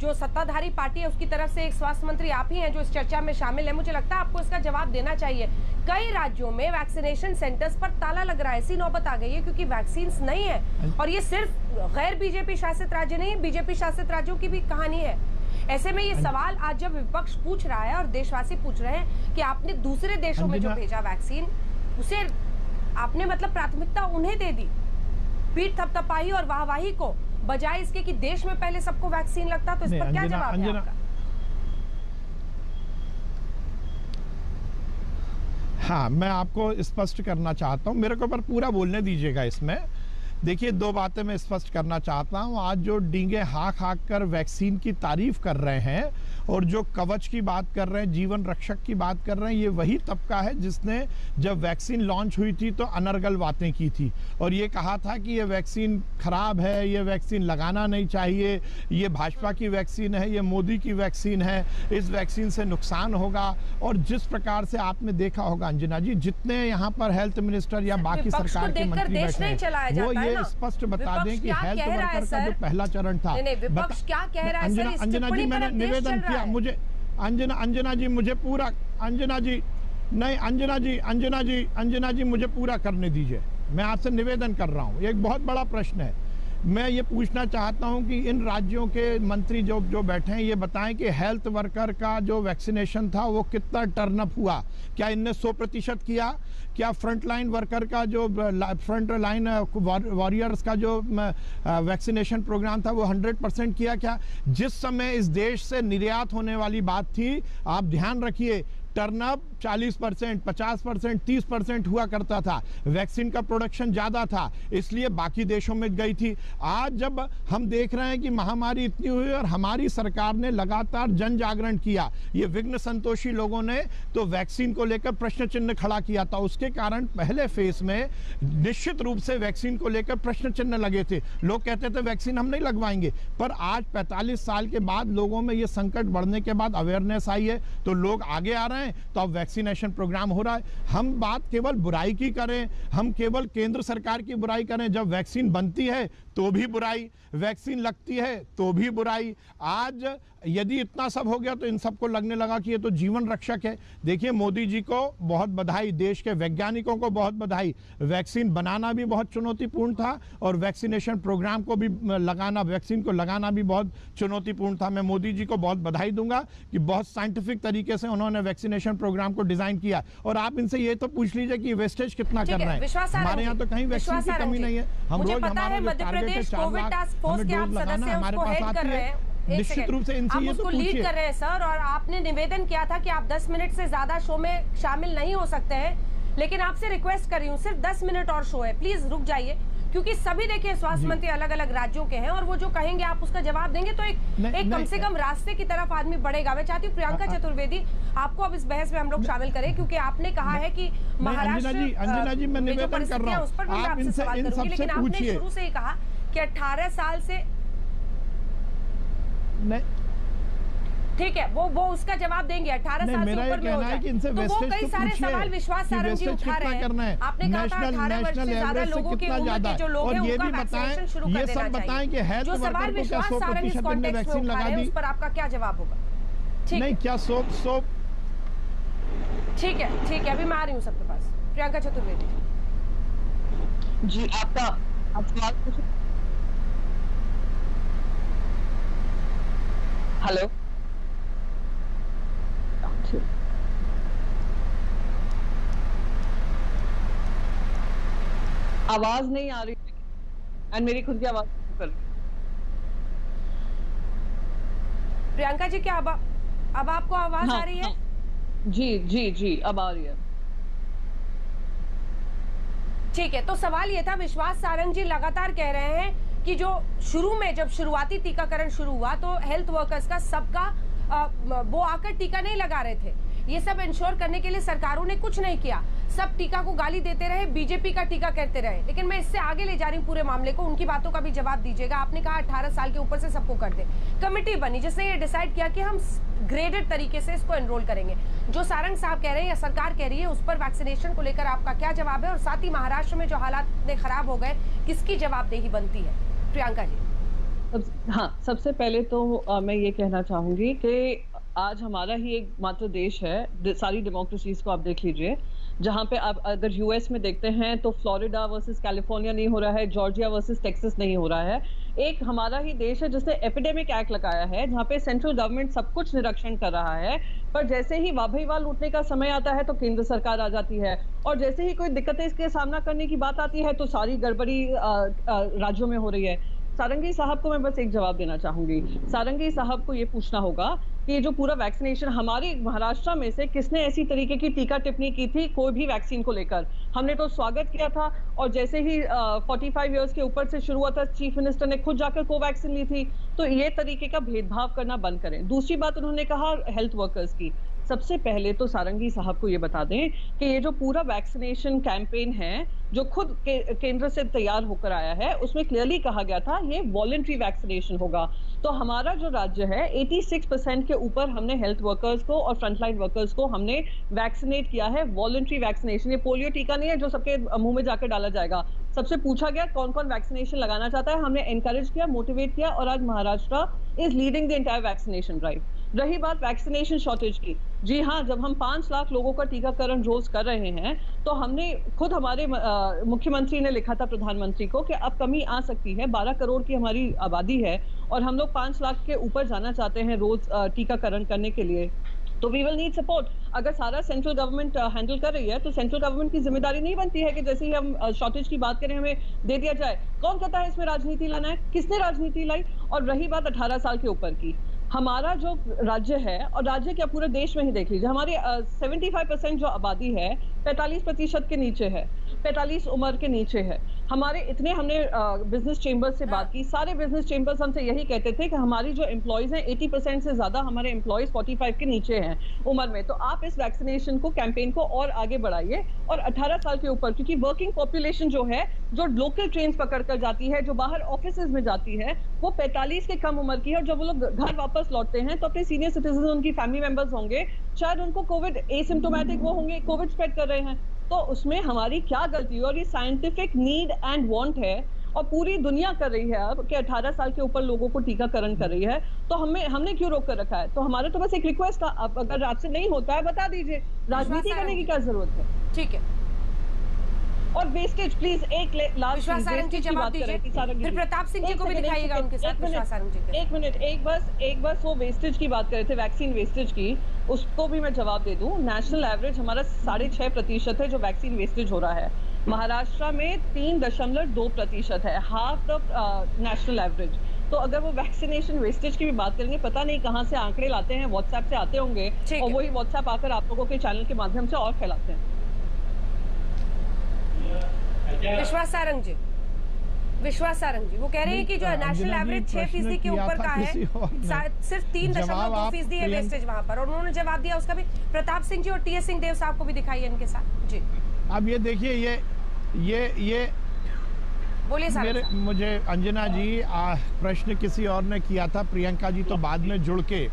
जो सत्ताधारी पार्टी है उसकी तरफ से एक स्वास्थ्य मंत्री आप ही हैं जो इस चर्चा में शामिल है, मुझे लगता है आपको इसका जवाब देना चाहिए। कई राज्यों में वैक्सीनेशन सेंटर्स पर ताला लग रहा है, ऐसी नौबत आ गई है क्योंकि वैक्सीन नहीं है। और ये सिर्फ गैर बीजेपी शासित राज्य नहीं, बीजेपी शासित राज्यों की भी कहानी है। ऐसे में ये सवाल आज जब विपक्ष पूछ रहा है और देशवासी पूछ रहे हैं कि आपने दूसरे देशों में जो भेजा वैक्सीन, उसे आपने मतलब प्राथमिकता उन्हें दे दी, पीठ थपथपाई और वाहवाही को, बजाय इसके कि देश में पहले सबको वैक्सीन लगता, तो इस पर क्या जवाब है आपका? हाँ, मैं आपको स्पष्ट करना चाहता हूँ, मेरे को पर पूरा बोलने दीजिएगा इसमें। देखिए, 2 बातें मैं स्पष्ट करना चाहता हूँ। आज जो डींगे हाँक कर वैक्सीन की तारीफ कर रहे हैं और जो कवच की बात कर रहे हैं, जीवन रक्षक की बात कर रहे हैं, ये वही तबका है जिसने जब वैक्सीन लॉन्च हुई थी तो अनर्गल बातें की थी और ये कहा था कि ये वैक्सीन खराब है, ये वैक्सीन लगाना नहीं चाहिए, ये भाजपा की वैक्सीन है, ये मोदी की वैक्सीन है, इस वैक्सीन से नुकसान होगा। और जिस प्रकार से आपने देखा होगा अंजना जी, जितने यहाँ पर हेल्थ मिनिस्टर या बाकी सरकार के मंत्री बैठे हैं, वो ये स्पष्ट बता दें कि हेल्थ वर्कर का जो पहला चरण था, विपक्ष क्या कह रहा है? अंजना जी, मैंने निवेदन किया, मुझे अंजना जी मुझे पूरा, अंजना जी मुझे पूरा करने दीजिए। मैं आपसे निवेदन कर रहा हूँ, एक बहुत बड़ा प्रश्न है। मैं ये पूछना चाहता हूं कि इन राज्यों के मंत्री जो बैठे हैं, ये बताएं कि हेल्थ वर्कर का जो वैक्सीनेशन था वो कितना टर्नअप हुआ, क्या इनने 100% किया? क्या फ्रंट लाइन वर्कर का जो फ्रंट लाइन वॉरियर्स का जो वैक्सीनेशन प्रोग्राम था वो 100% किया? क्या जिस समय इस देश से निर्यात होने वाली बात थी, आप ध्यान रखिए, टर्नअप 40%, 50%, 30% हुआ करता था, वैक्सीन का प्रोडक्शन ज़्यादा था, इसलिए बाकी देशों में गई थी। आज जब हम देख रहे हैं कि महामारी इतनी हुई और हमारी सरकार ने लगातार जन जागरण किया, ये विघ्न संतोषी लोगों ने तो वैक्सीन को लेकर प्रश्न चिन्ह खड़ा किया था, उसके कारण पहले फेज में निश्चित रूप से वैक्सीन को लेकर प्रश्न चिन्ह लगे थे। लोग कहते थे वैक्सीन हम नहीं लगवाएंगे, पर आज 45 साल के बाद लोगों में ये संकट बढ़ने के बाद अवेयरनेस आई है तो लोग आगे आ रहे हैं, तो अब वैक्सीनेशन प्रोग्राम हो रहा है। हम बात केवल बुराई की करें, हम केवल केंद्र सरकार की बुराई करें, जब वैक्सीन बनती है तो भी बुराई, वैक्सीन लगती है तो भी बुराई। आज यदि इतना सब हो गया तो इन सबको लगने लगा कि ये तो जीवन रक्षक है। देखिए, मोदी जी को बहुत बधाई, देश के वैज्ञानिकों को बहुत बधाई। वैक्सीन बनाना भी बहुत चुनौतीपूर्ण था और वैक्सीनेशन प्रोग्राम को भी लगाना, वैक्सीन को लगाना भी बहुत चुनौतीपूर्ण था। मैं मोदी जी को बहुत बधाई दूंगा कि बहुत साइंटिफिक तरीके से उन्होंने वैक्सीनेशन प्रोग्राम को डिजाइन किया। और आप इनसे ये तो पूछ लीजिए कि वेस्टेज कितना कर रहे हैं। हमारे यहाँ तो कहीं वैक्सीन की कमी नहीं है। हम रोज हमारे निश्चित रूप से इनसे ये तो लीड कर रहे हैं सर, और आपने निवेदन किया था कि आप 10 मिनट से ज्यादा शो में शामिल नहीं हो सकते हैं, लेकिन आपसे रिक्वेस्ट कर रही हूँ, सिर्फ 10 मिनट और शो है, प्लीज रुक जाइए, क्योंकि सभी देखिए स्वास्थ्य मंत्री अलग अलग राज्यों के हैं और वो जो कहेंगे आप उसका जवाब देंगे तो एक कम से कम रास्ते की तरफ आदमी बढ़ेगा। मैं चाहती हूँ प्रियंका चतुर्वेदी आपको अब इस बहस में हम लोग शामिल करें, क्योंकि आपने कहा है कि महाराष्ट्र अंजना जी मैं निवेदन कर रहा हूँ, आप इनसे इन सबसे पूछिए। शुरू से ही कहा कि 18 साल से ठीक है, वो उसका जवाब देंगे। 18 साल से ऊपर में हो जाए तो वो कई सारे सवाल विश्वास सारंग जी उठा रहे हैं। आपने कहा था 18 वर्ष से ज्यादा लोगों की उम्र के जो लोग हैं उनका वैक्सीनेशन शुरू कर देना चाहिए। जो सवाल विश्वास सारंग इस कॉन्टेक्स्ट में उठा रहे हैं उस पर आपका क्या जवाब होगा? नहीं, क्या सोप ठीक है, अभी मैं आ रही हूँ सबके पास। प्रियंका चतुर्वेदी जी, आपका हेलो, आवाज नहीं आ रही एंड मेरी खुद की आवाज कर रही। प्रियंका जी, क्या अब आपको आवाज आ रही है? जी जी जी, अब आ रही है। ठीक है, तो सवाल ये था, विश्वास सारंग जी लगातार कह रहे हैं कि जो शुरू में जब शुरुआती टीकाकरण शुरू हुआ तो हेल्थ वर्कर्स का सबका वो आकर टीका नहीं लगा रहे थे। ये सब इंश्योर करने के लिए सरकारों ने कुछ नहीं किया, सब टीका को गाली देते रहे, बीजेपी का टीका कहते रहे। लेकिन मैं इससे आगे ले जा रही हूँ पूरे मामले को, उनकी बातों का भी जवाब दीजिएगा। आपने कहा 18 साल के ऊपर से सबको कर दे। कमेटी बनी जिसने ये डिसाइड किया कि हम ग्रेडेड तरीके से इसको एनरोल करेंगे। जो सारंग साहब कह रहे हैं या सरकार कह रही है, उस पर वैक्सीनेशन को लेकर आपका क्या जवाब है? और साथ ही महाराष्ट्र में जो हालात इतने खराब हो गए, किसकी जवाबदेही बनती है? प्रियंका जी। हाँ, सबसे पहले तो मैं ये कहना चाहूंगी कि आज हमारा ही एक मात्र देश है, सारी डेमोक्रेसीज को आप देख लीजिए, जहां पे आप अगर यूएस में देखते हैं तो फ्लोरिडा वर्सेस कैलिफोर्निया नहीं हो रहा है, जॉर्जिया वर्सेस टेक्सास नहीं हो रहा है। एक हमारा ही देश है जिसने एपिडेमिक एक्ट लगाया है, जहां पे सेंट्रल गवर्नमेंट सब कुछ निरीक्षण कर रहा है, पर जैसे ही वाह लूटने का समय आता है तो केंद्र सरकार आ जाती है, और जैसे ही कोई दिक्कतें इसके सामना करने की बात आती है तो सारी गड़बड़ी राज्यों में हो रही है। सारंगी साहब को मैं बस एक जवाब देना चाहूंगी। सारंगी साहब को ये पूछना होगा कि ये जो पूरा वैक्सीनेशन हमारे महाराष्ट्र में से किसने ऐसी तरीके की टीका टिप्पणी की थी कोई भी वैक्सीन को लेकर? हमने तो स्वागत किया था, और जैसे ही 45 इयर्स के ऊपर से शुरू हुआ था, चीफ मिनिस्टर ने खुद जाकर कोवैक्सीन ली थी। तो ये तरीके का भेदभाव करना बंद करें। दूसरी बात उन्होंने कहा हेल्थ वर्कर्स की। सबसे पहले तो सारंगी साहब को ये बता दें कि ये जो पूरा वैक्सीनेशन कैंपेन है जो खुद केंद्र से तैयार होकर आया है, उसमें क्लियरली कहा गया था ये वॉलंटरी वैक्सीनेशन होगा। तो हमारा जो राज्य है 86% के ऊपर हमने हेल्थ वर्कर्स को और फ्रंटलाइन वर्कर्स को हमने वैक्सीनेट किया है, वॉलंटरी वैक्सीनेशन। ये पोलियो टीका नहीं है जो सबके मुंह में जाकर डाला जाएगा। सबसे पूछा गया कौन कौन वैक्सीनेशन लगाना चाहता है, हमने एनकरेज किया, मोटिवेट किया, और आज Maharashtra is leading the entire vaccination drive. रही बात वैक्सीनेशन शॉर्टेज की, जी हाँ, जब हम 5 लाख लोगों का टीकाकरण रोज कर रहे हैं तो हमने खुद, हमारे मुख्यमंत्री ने लिखा था प्रधानमंत्री को कि अब कमी आ सकती है। 12 करोड़ की हमारी आबादी है और हम लोग 5 लाख के ऊपर जाना चाहते हैं रोज टीकाकरण करने के लिए, तो वी विल नीड सपोर्ट। अगर सारा सेंट्रल गवर्नमेंट हैंडल कर रही है तो सेंट्रल गवर्नमेंट की जिम्मेदारी नहीं बनती है कि जैसे ही हम शॉर्टेज की बात करें हमें दे दिया जाए। कौन कहता है इसमें राजनीति लाना है? किसने राजनीति लाई? और रही बात 18 साल के ऊपर की, हमारा जो राज्य है, और राज्य क्या पूरे देश में ही देख लीजिए, हमारी 75% जो आबादी है 45% के नीचे है, 45 उम्र के नीचे है। हमारे इतने, हमने बिजनेस चेंबर्स से बात की, सारे बिजनेस चेंबर्स हमसे यही कहते थे कि हमारी जो एम्प्लॉयज हैं 80% से ज्यादा हमारे एम्प्लॉयज 45 के नीचे हैं उम्र में। तो आप इस वैक्सीनेशन को, कैंपेन को और आगे बढ़ाइए, और 18 साल के ऊपर, क्योंकि वर्किंग पॉपुलेशन जो है, जो लोकल ट्रेन पकड़ कर जाती है, जो बाहर ऑफिस में जाती है, वो 45 के कम उम्र की है। और जब वो लोग घर वापस लौटते हैं तो अपने सीनियर सिटीजन, उनकी फैमिली मेंबर्स होंगे, शायद उनको कोविड एसिम्प्टोमेटिक वो होंगे, कोविड स्प्रेड कर रहे हैं, तो उसमें हमारी क्या गलती है? और ये साइंटिफिक नीड एंड वांट है, और पूरी दुनिया कर रही है अब कि 18 साल के ऊपर लोगों को टीकाकरण कर रही है, तो हमने क्यों रोक कर रखा है? तो हमारे तो बस एक रिक्वेस्ट था, अब अगर आपसे नहीं होता है बता दीजिए, राजनीति करने की क्या जरूरत है? ठीक है। और वेस्टेज प्लीज, एक लास्ट विश्वास सारंग जी जवाब दीजिए, फिर प्रताप सिंह जी को भी दिखाइएगा उनके साथ। विश्वास सारंग जी, एक मिनट, एक बस वो वेस्टेज की बात कर रहे थे, वैक्सीन वेस्टेज की, उसको भी मैं जवाब दे दूं। नेशनल एवरेज हमारा 6.5% है जो वैक्सीन वेस्टेज हो रहा है। महाराष्ट्र में 3.2% है, हाफ द नेशनल एवरेज। तो अगर वो वैक्सीनेशन वेस्टेज की भी बात करेंगे, पता नहीं कहां से आंकड़े लाते हैं, व्हाट्सएप से आते होंगे, और वही व्हाट्सएप आकर आप लोगों के चैनल के माध्यम से और फैलाते हैं। विश्वास सारंग जी, वो कह रहे हैं कि जो नेशनल एवरेज 6% के ऊपर का है, सिर्फ 3.2% है वेस्टेज वहां पर, और उन्होंने जवाब दिया उसका भी। प्रताप सिंह जी और टीएस सिंह देव साहब को भी दिखाइए इनके साथ जी। अब ये देखिए, ये बोलिए सर। मुझे अंजना जी प्रश्न किसी और ने किया था, प्रियंका जी तो बाद में जुड़ के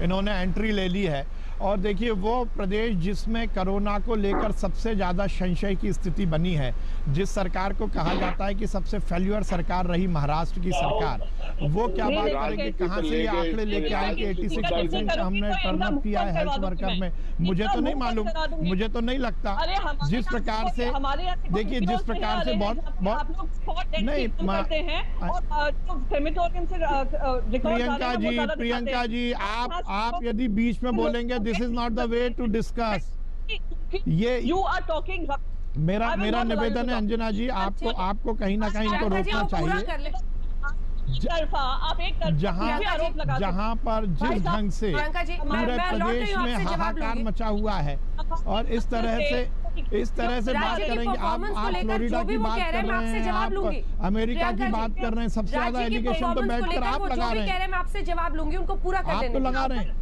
इन्होंने एंट्री ले ली है। और देखिए वो प्रदेश जिसमें कोरोना को लेकर सबसे ज़्यादा संशय की स्थिति बनी है, जिस सरकार को कहा जाता है कि सबसे फेल्यूर सरकार रही महाराष्ट्र की सरकार, वो क्या बात करेंगे, कहाँ से ये आंकड़े लेके आए कि 86% हमने टर्न अप किया है हेल्थ वर्कर में। मुझे तो नहीं मालूम, मुझे तो नहीं लगता। जिस प्रकार से देखिए, जिस प्रकार से बहुत नहीं प्रियंका जी आप यदि बीच में बोलेंगे, this is not the way to discuss. ये यू आर टॉकिंग। मेरा निवेदन है अंजना जी, आपको कहीं ना कहीं इनको रोकना चाहिए। जहां पर जिस ढंग से पूरे प्रदेश में हाहाकार मचा हुआ है और इस तरह से बात करेंगे। आप फ्लोरिडा की बात कर रहे हैं, आप अमेरिका की बात कर रहे हैं, सबसे ज्यादा एलिगेशन तो बैठकर आप लगा रहे हैं। मैं आपसे जवाब लूंगी, उनको पूरा कर देने। आप तो लगा रहे हैं।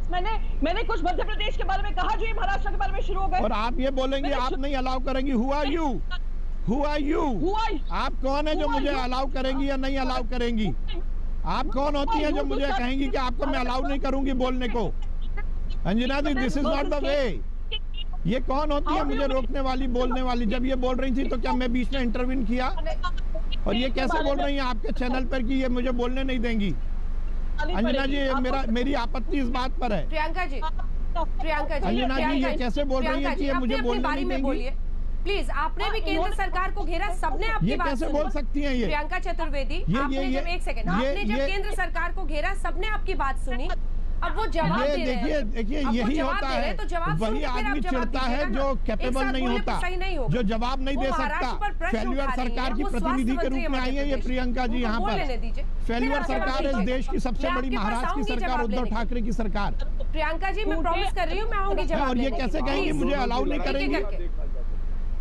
मैंने कुछ मध्य प्रदेश के बारे में कहा, जो ये महाराष्ट्र के बारे में शुरू हो गए। और आप ये बोलेंगे आप नहीं अलाउ करेंगी। Who are you? आप कौन है जो मुझे अलाउ करेंगी या नहीं अलाउ करेंगी? आप कौन होती हैं जो मुझे कहेंगी कि आपको मैं अलाउ नहीं करूंगी बोलने को? Anjana di, this is not the way. ये कौन होती है मुझे रोकने वाली, बोलने वाली? जब ये बोल रही थी तो क्या मैं बीच में इंटरवीन किया? और ये कैसे बोल रही हैं आपके चैनल पर कि ये मुझे बोलने नहीं देंगी? अंजना जी, मेरी आपत्ति इस बात पर है। प्रियंका जी, अंजना जी ये कैसे बोल रही है कि ये मुझे बोलने नहीं देंगी? प्लीज, आपने भी केंद्र सरकार को घेरा, सबने आपकी बात कैसे बोल सकती हैं ये? प्रियंका चतुर्वेदी, आपने जब एक सेकंड, आपने जब केंद्र सरकार को घेरा, सबने आपकी बात सुनी, अब वो जवाब दे रहे हैं। देखिए यही होता है, वही आदमी चिढ़ता है जो कैपेबल नहीं होता, जो जवाब नहीं दे सकता। फेल्यूर सरकार की प्रतिनिधि के रूप में आई है ये प्रियंका जी यहाँ पर। फेल्यूर सरकार इस देश की सबसे बड़ी महाराष्ट्र की सरकार, उद्धव ठाकरे की सरकार। प्रियंका जी, मैं प्रॉमिस कर रही हूँ, मैं आऊंगी जवाब। और ये कैसे कहेंगी मुझे अलाउ नहीं करेंगी?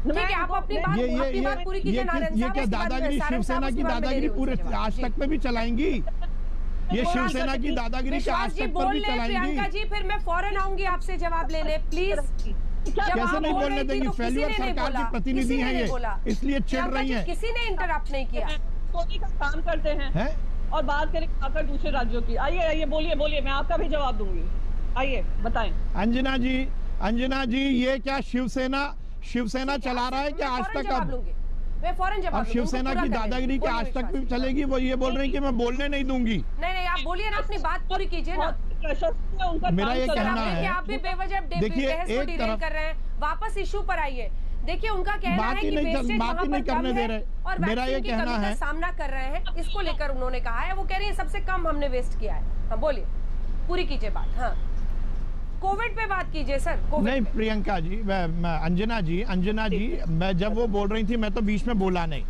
ठीक है, आप अपनी बात पूरी कीजिए। ये क्या दादागिरी, शिवसेना की दादागिरी पूरे आज तक पे भी चलाएंगी? ये शिवसेना की दादागिरी के आज तक पर भी चलाएंगी? प्रियंका जी, फिर मैं फौरन आऊंगी आपसे जवाब लेने, प्लीज। कैसे नहीं बोलने देंगी? फेल्यूर सरकार की प्रतिनिधि है ये, इसलिए चिढ़ रही है। किसी ने इंटरप्ट नहीं किया। काम करते हैं और बात करें आकर दूसरे राज्यों की। आइए बोलिए, मैं आपका भी जवाब दूंगी। आइए बताएं। अंजना जी, ये क्या शिवसेना चला रहा है क्या आज तक? अब शिवसेना की दादागिरी के आज तक भी चलेगी? वो ये बोल रही है कि मैं बोलने नहीं दूंगी। नहीं, आप बोलिए ना, अपनी बात पूरी कीजिए ना। मेरा ये कहना है, आप भी बेवजह डिले कर रहे हैं, वापस इशू पर आइए। देखिए, उनका कहना है कि वेस्टेज वहां पर कम है और वैक्सीन की कमी का सामना कर रहे हैं, इसको लेकर उन्होंने कहा है। वो कह रही है सबसे कम हमने वेस्ट किया है। हाँ, बोलिए, पूरी कीजिए बात। हाँ, कोविड पे बात कीजिए सर। नहीं प्रियंका जी, अंजना जी, मैं जब वो बोल रही थी मैं तो बीच में बोला नहीं।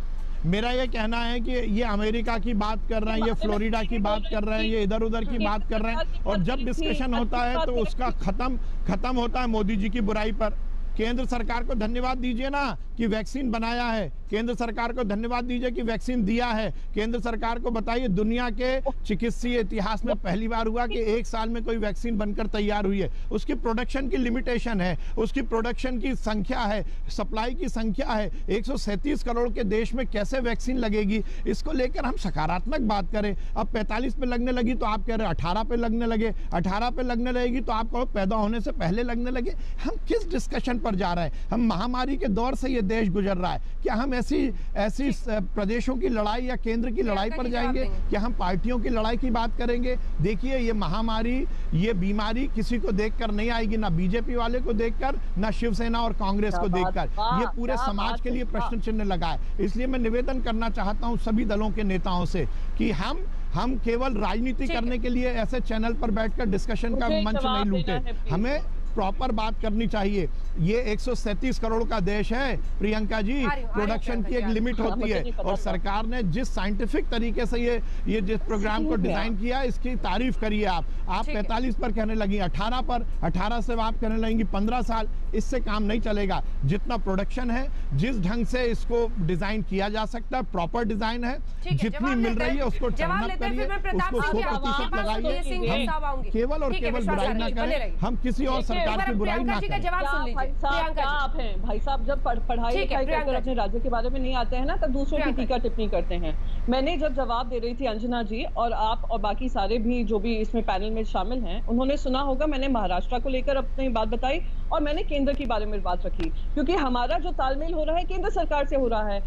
मेरा ये कहना है कि ये अमेरिका की बात कर रहे हैं, ये फ्लोरिडा की बात कर रहे हैं, ये इधर उधर की बात कर रहे हैं, और जब डिस्कशन होता है तो उसका खत्म होता है मोदी जी की बुराई पर। केंद्र सरकार को धन्यवाद दीजिए ना कि वैक्सीन बनाया है, केंद्र सरकार को धन्यवाद दीजिए कि वैक्सीन दिया है। केंद्र सरकार को बताइए, दुनिया के चिकित्सीय इतिहास में पहली बार हुआ कि एक साल में कोई वैक्सीन बनकर तैयार हुई है। उसकी प्रोडक्शन की लिमिटेशन है, उसकी प्रोडक्शन की संख्या है, सप्लाई की संख्या है। 137 करोड़ के देश में कैसे वैक्सीन लगेगी, इसको लेकर हम सकारात्मक बात करें। अब 45 पे लगने लगी तो आप कह रहे 18 पे लगने लगे, 18 पे लगने लगेगी तो आप कहो पैदा होने से पहले लगने लगे। हम किस डिस्कशन पर जा रहे हैं? हम महामारी के दौर से ये देश गुजर रहा है, क्या हम ऐसी प्रदेशों की लड़ाई या केंद्र की लड़ाई पर जाएंगे? क्या हम पार्टियों की लड़ाई की बात करेंगे? देखिए, ये महामारी, ये बीमारी किसी को देखकर नहीं आएगी, ना बीजेपी वाले को देखकर, ना शिवसेना और कांग्रेस को देखकर। ये पूरे समाज के लिए प्रश्न चिन्ह लगा है। इसलिए मैं निवेदन करना चाहता हूं सभी दलों के नेताओं से कि हम केवल राजनीति करने के लिए ऐसे चैनल पर बैठकर डिस्कशन का मंच नहीं लूटे। हमें प्रॉपर बात करनी चाहिए। ये 137 करोड़ का देश है प्रियंका जी, प्रोडक्शन की एक लिमिट होती है, और सरकार ने जिस साइंटिफिक तरीके से ये जिस प्रोग्राम को डिजाइन किया, इसकी तारीफ करिए। आप 45 पर कहने लगी, 18 पर, 18 से आप कहने लगेंगी 15 साल। इससे काम नहीं चलेगा। जितना प्रोडक्शन है, जिस ढंग से इसको डिजाइन किया जा सकता है, प्रॉपर डिजाइन है, जितनी मिल रही है उसको टर्नअप करिए, उसको 100% लगाइए। केवल और केवल बुराई ना करें, हम किसी और सरकार की बुराई ना करें। आप हैं भाई साहब, जब पढ़ाई लिखाई करके अपने राज्य के बारे में नहीं आते हैं ना, तब दूसरों की टीका टिप्पणी करते हैं। मैंने जब जवाब दे रही थी अंजना जी, और आप और बाकी सारे भी जो भी इसमें पैनल में शामिल हैं, उन्होंने सुना होगा मैंने महाराष्ट्र को लेकर अपनी बात बताई और मैंने केंद्र के बारे में बात रखी, क्योंकि हमारा जो तालमेल हो रहा है केंद्र सरकार से हो रहा है।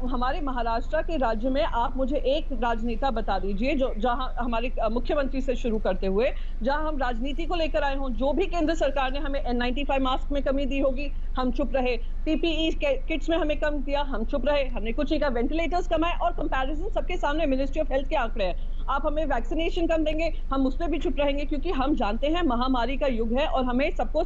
हमारे महाराष्ट्र के राज्य में आप मुझे एक राजनेता बता दीजिए जो जहां हमारे मुख्यमंत्री से शुरू करते हुए जहां हम राजनीति को लेकर आए हों, जो भी केंद्र सरकार ने हमें N95 मास्क में कमी दी होगी हम चुप रहे, PPE किट्स में हमें कम दिया हम चुप रहे, हमने कुछ नहीं कहा, वेंटिलेटर्स कमाए और कंपैरिजन सबके सामने मिनिस्ट्री ऑफ हेल्थ के आंकड़े हैं। आप हमें वैक्सीनेशन कम देंगे हम उस पर भी चुप रहेंगे, क्योंकि हम जानते हैं महामारी का युग है और हमें सबको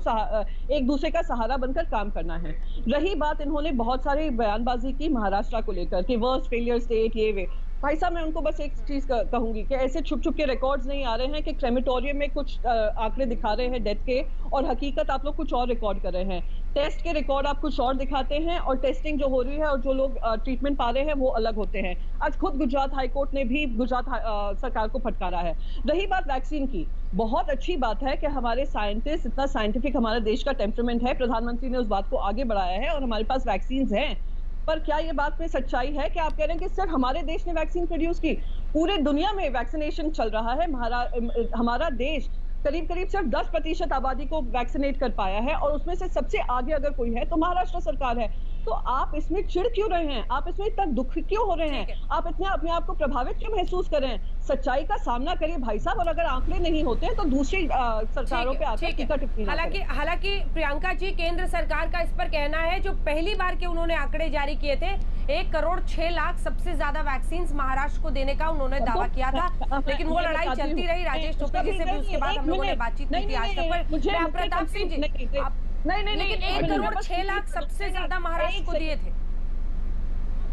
एक दूसरे का सहारा बनकर काम करना है। रही बात, इन्होंने बहुत सारी बयानबाजी की महाराष्ट्र को लेकर कि वर्स्ट फेलियर स्टेट ये वे। भाई साहब मैं उनको बस एक चीज कहूंगी कि ऐसे छुप छुप के रिकॉर्ड्स नहीं आ रहे हैं कि क्रेमेटोरियम में कुछ आंकड़े दिखा रहे हैं डेथ के और हकीकत आप लोग कुछ और रिकॉर्ड कर रहे हैं। टेस्ट के रिकॉर्ड आप कुछ और दिखाते हैं और टेस्टिंग जो हो रही है और जो लोग ट्रीटमेंट पा रहे हैं वो अलग होते हैं। आज खुद गुजरात हाईकोर्ट ने भी गुजरात सरकार को फटकारा है। रही बात वैक्सीन की, बहुत अच्छी बात है कि हमारे साइंटिस्ट इतना साइंटिफिक, हमारे देश का टेम्परामेंट है, प्रधानमंत्री ने उस बात को आगे बढ़ाया है और हमारे पास वैक्सीन हैं। पर क्या ये बात में सच्चाई है कि आप कह रहे हैं कि सिर्फ हमारे देश ने वैक्सीन प्रोड्यूस की? पूरे दुनिया में वैक्सीनेशन चल रहा है। हमारा देश करीब करीब सिर्फ 10% आबादी को वैक्सीनेट कर पाया है और उसमें से सबसे आगे अगर कोई है तो महाराष्ट्र सरकार है। तो आप इसमें चिढ़ क्यों रहे हैं? आप इसमें इतना दुख क्यों हो रहे हैं? आप इतने अपने आप को प्रभावित क्यों महसूस कर रहे हैं? सच्चाई का सामना करिए भाई साहब, और अगर आंकड़े नहीं होते हैं तो दूसरी सरकारों पे आकर टीका टिप्पणी। हालांकि प्रियंका जी, केंद्र सरकार का इस पर कहना है जो पहली बार के उन्होंने आंकड़े जारी किए थे 1,06,00,000 सबसे ज्यादा वैक्सीन महाराष्ट्र को देने का उन्होंने दावा किया था, लेकिन वो लड़ाई चलती रही। राजेश टोपे जी से भी उसके बाद हम लोगों ने बातचीत की थी आज तक पर। प्रताप सिंह जी नहीं, लेकिन 1,06,00,000 सबसे ज्यादा महाराष्ट्र को दिए थे।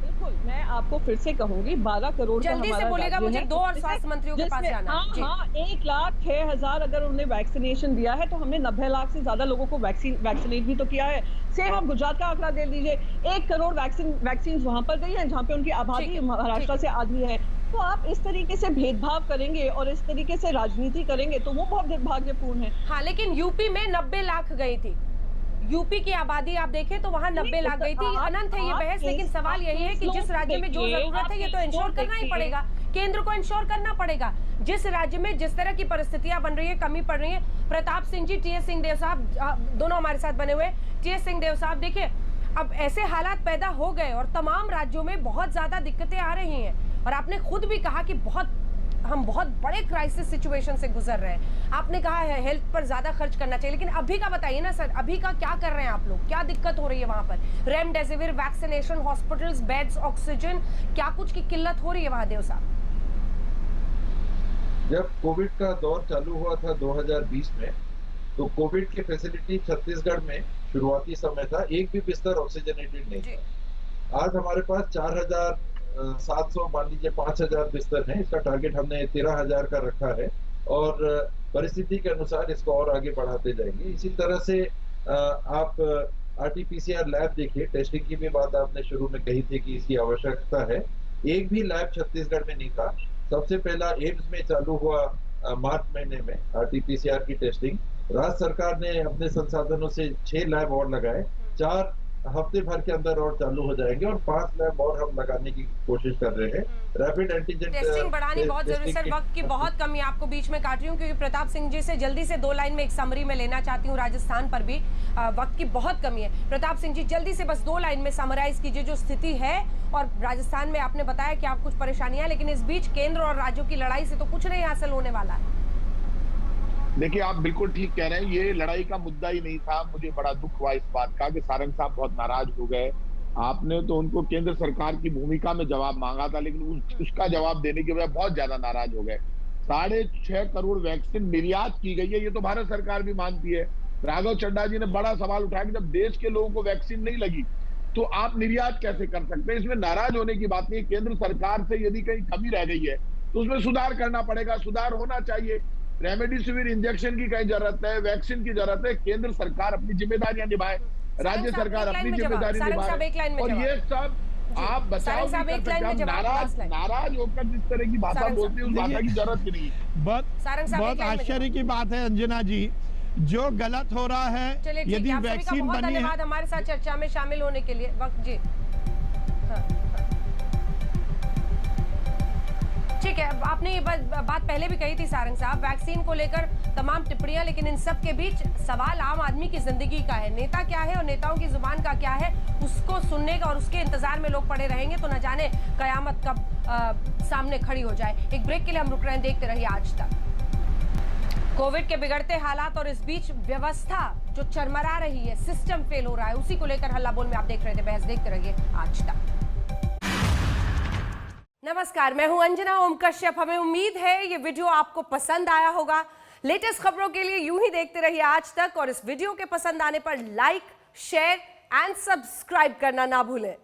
बिल्कुल, मैं आपको फिर से कहूंगी 12 करोड़ जल्दी से बोलेगा, मुझे 2 और स्वास्थ्य मंत्रियों के पास जाना है। हाँ, 1,06,000 अगर उन्होंने वैक्सीनेशन दिया है तो हमने 90 लाख से ज्यादा लोगों को वैक्सीनेट भी तो किया है। सेम आप गुजरात का आंकड़ा दे दीजिए, 1 करोड़ वैक्सीन वहां पर गई है जहाँ पे उनकी आबादी महाराष्ट्र से आधी है। तो आप इस तरीके से भेदभाव करेंगे और इस तरीके से राजनीति करेंगे तो वो बहुत दुर्भाग्यपूर्ण है। हाँ, लेकिन यूपी में 90 लाख गई थी। यूपी की आबादी आप देखें तो वहां 90 लाख गई थी। अनंत है ये बहस, लेकिन सवाल यही है कि जिस राज्य में जो जरूरत है ये तो इंश्योर करना ही पड़ेगा, केंद्र को इंश्योर करना पड़ेगा। जिस राज्य में जिस तरह की परिस्थितियां बन रही है, कमी पड़ रही है। प्रताप सिंह जी, टीएस सिंहदेव साहब दोनों हमारे साथ बने हुए। टीएस सिंहदेव साहब, देखिए अब ऐसे हालात पैदा हो गए और तमाम राज्यों में बहुत ज्यादा दिक्कतें आ रही हैं और आपने खुद भी कहा कि हम बहुत बड़े क्राइसिस सिचुएशन से गुजर रहे हैं। आपने कहा है हेल्थ पर ज्यादा खर्च करना चाहिए, लेकिन अभी का बताइए ना सर, अभी का क्या कर रहे हैं आप लोग? क्या दिक्कत हो रही है वहां पर? Remdesivir, vaccination, hospitals, beds, oxygen, क्या कुछ की किल्लत हो रही है वहां देव साहब? जब कोविड का दौर चालू हुआ था 2020 में, तो कोविड की फैसिलिटी छत्तीसगढ़ में शुरुआती समय था, एक भी बिस्तर ऑक्सीजनेटेड नहीं था। आज हमारे पास 4,700 मान लीजिए 5,000 बिस्तर हैं। इसका टारगेट हमने 13,000 का रखा है और परिस्थिति के अनुसार इसको और आगे बढ़ाते जाएंगे। इसी तरह से आप RT-PCR लैब देखिए, टेस्टिंग की भी बात आपने शुरू में कही थी कि इसकी आवश्यकता है। एक भी लैब छत्तीसगढ़ में नहीं था। सबसे पहला एम्स में चालू हुआ मार्च महीने में RT-PCR की टेस्टिंग। राज्य सरकार ने अपने संसाधनों से 6 लैब और लगाए, 4 हफ्ते भर के अंदर और चालू हो जाएंगे और 5 लैब और हम लगाने की कोशिश कर रहे हैं। रैपिड एंटीजन टेस्टिंग बढ़ानी बहुत जरूरी। सर वक्त की बहुत कमी, आपको बीच में काट रही हूँ क्योंकि प्रताप सिंह जी से जल्दी से 2 लाइन में एक समरी में लेना चाहती हूँ। राजस्थान पर भी वक्त की बहुत कमी है। प्रताप सिंह जी जल्दी से बस 2 लाइन में समराइज कीजिए जो स्थिति है। और राजस्थान में आपने बताया कि आप कुछ परेशानियां, लेकिन इस बीच केंद्र और राज्यों की लड़ाई से तो कुछ नहीं हासिल होने वाला है। देखिए, आप बिल्कुल ठीक कह रहे हैं, ये लड़ाई का मुद्दा ही नहीं था। मुझे बड़ा दुख हुआ इस बात का कि सारंग साहब बहुत नाराज हो गए। आपने तो उनको केंद्र सरकार की भूमिका में जवाब मांगा था, लेकिन उसका जवाब देने के बजाय बहुत ज्यादा नाराज हो गए। 6.5 करोड़ वैक्सीन निर्यात की गई है, ये तो भारत सरकार भी मानती है। राघव चड्ढा जी ने बड़ा सवाल उठाया कि जब देश के लोगों को वैक्सीन नहीं लगी तो आप निर्यात कैसे कर सकते हैं? इसमें नाराज होने की बात नहीं। केंद्र सरकार से यदि कहीं कमी रह गई है तो उसमें सुधार करना पड़ेगा, सुधार होना चाहिए। रेमडेसिविर इंजेक्शन की कहीं जरूरत है, वैक्सीन की जरूरत है, केंद्र सरकार अपनी जिम्मेदारियां निभाए, राज्य सरकार अपनी जिम्मेदारी निभाए। और ये सब आप बचाओ नाराज होकर जिस तरह की भाषा बोलते हैं उस भाषा की जरूरत ही नहीं है। बहुत आश्चर्य की बात है अंजना जी, जो गलत हो रहा है। यदि वैक्सीन बनी है। धन्यवाद हमारे साथ चर्चा में शामिल होने के लिए। वक्त जी ठीक है, आपने ये बात पहले भी कही थी सारंग साहब, वैक्सीन को लेकर तमाम टिप्पणियां, लेकिन इन सब के बीच सवाल आम आदमी की जिंदगी का है। नेता क्या है और नेताओं की जुबान का क्या है, उसको सुनने का और उसके इंतजार में लोग पड़े रहेंगे तो न जाने कयामत कब सामने खड़ी हो जाए। एक ब्रेक के लिए हम रुक रहे हैं, देखते रहिए आज तक। कोविड के बिगड़ते हालात और इस बीच व्यवस्था जो चरमरा रही है, सिस्टम फेल हो रहा है, उसी को लेकर हल्ला बोल में आप देख रहे थे बहस। देखते रहिए आज तक। नमस्कार, मैं हूं अंजना ओम कश्यप। हमें उम्मीद है ये वीडियो आपको पसंद आया होगा। लेटेस्ट खबरों के लिए यूं ही देखते रहिए आज तक और इस वीडियो के पसंद आने पर लाइक, शेयर एंड सब्सक्राइब करना ना भूलें।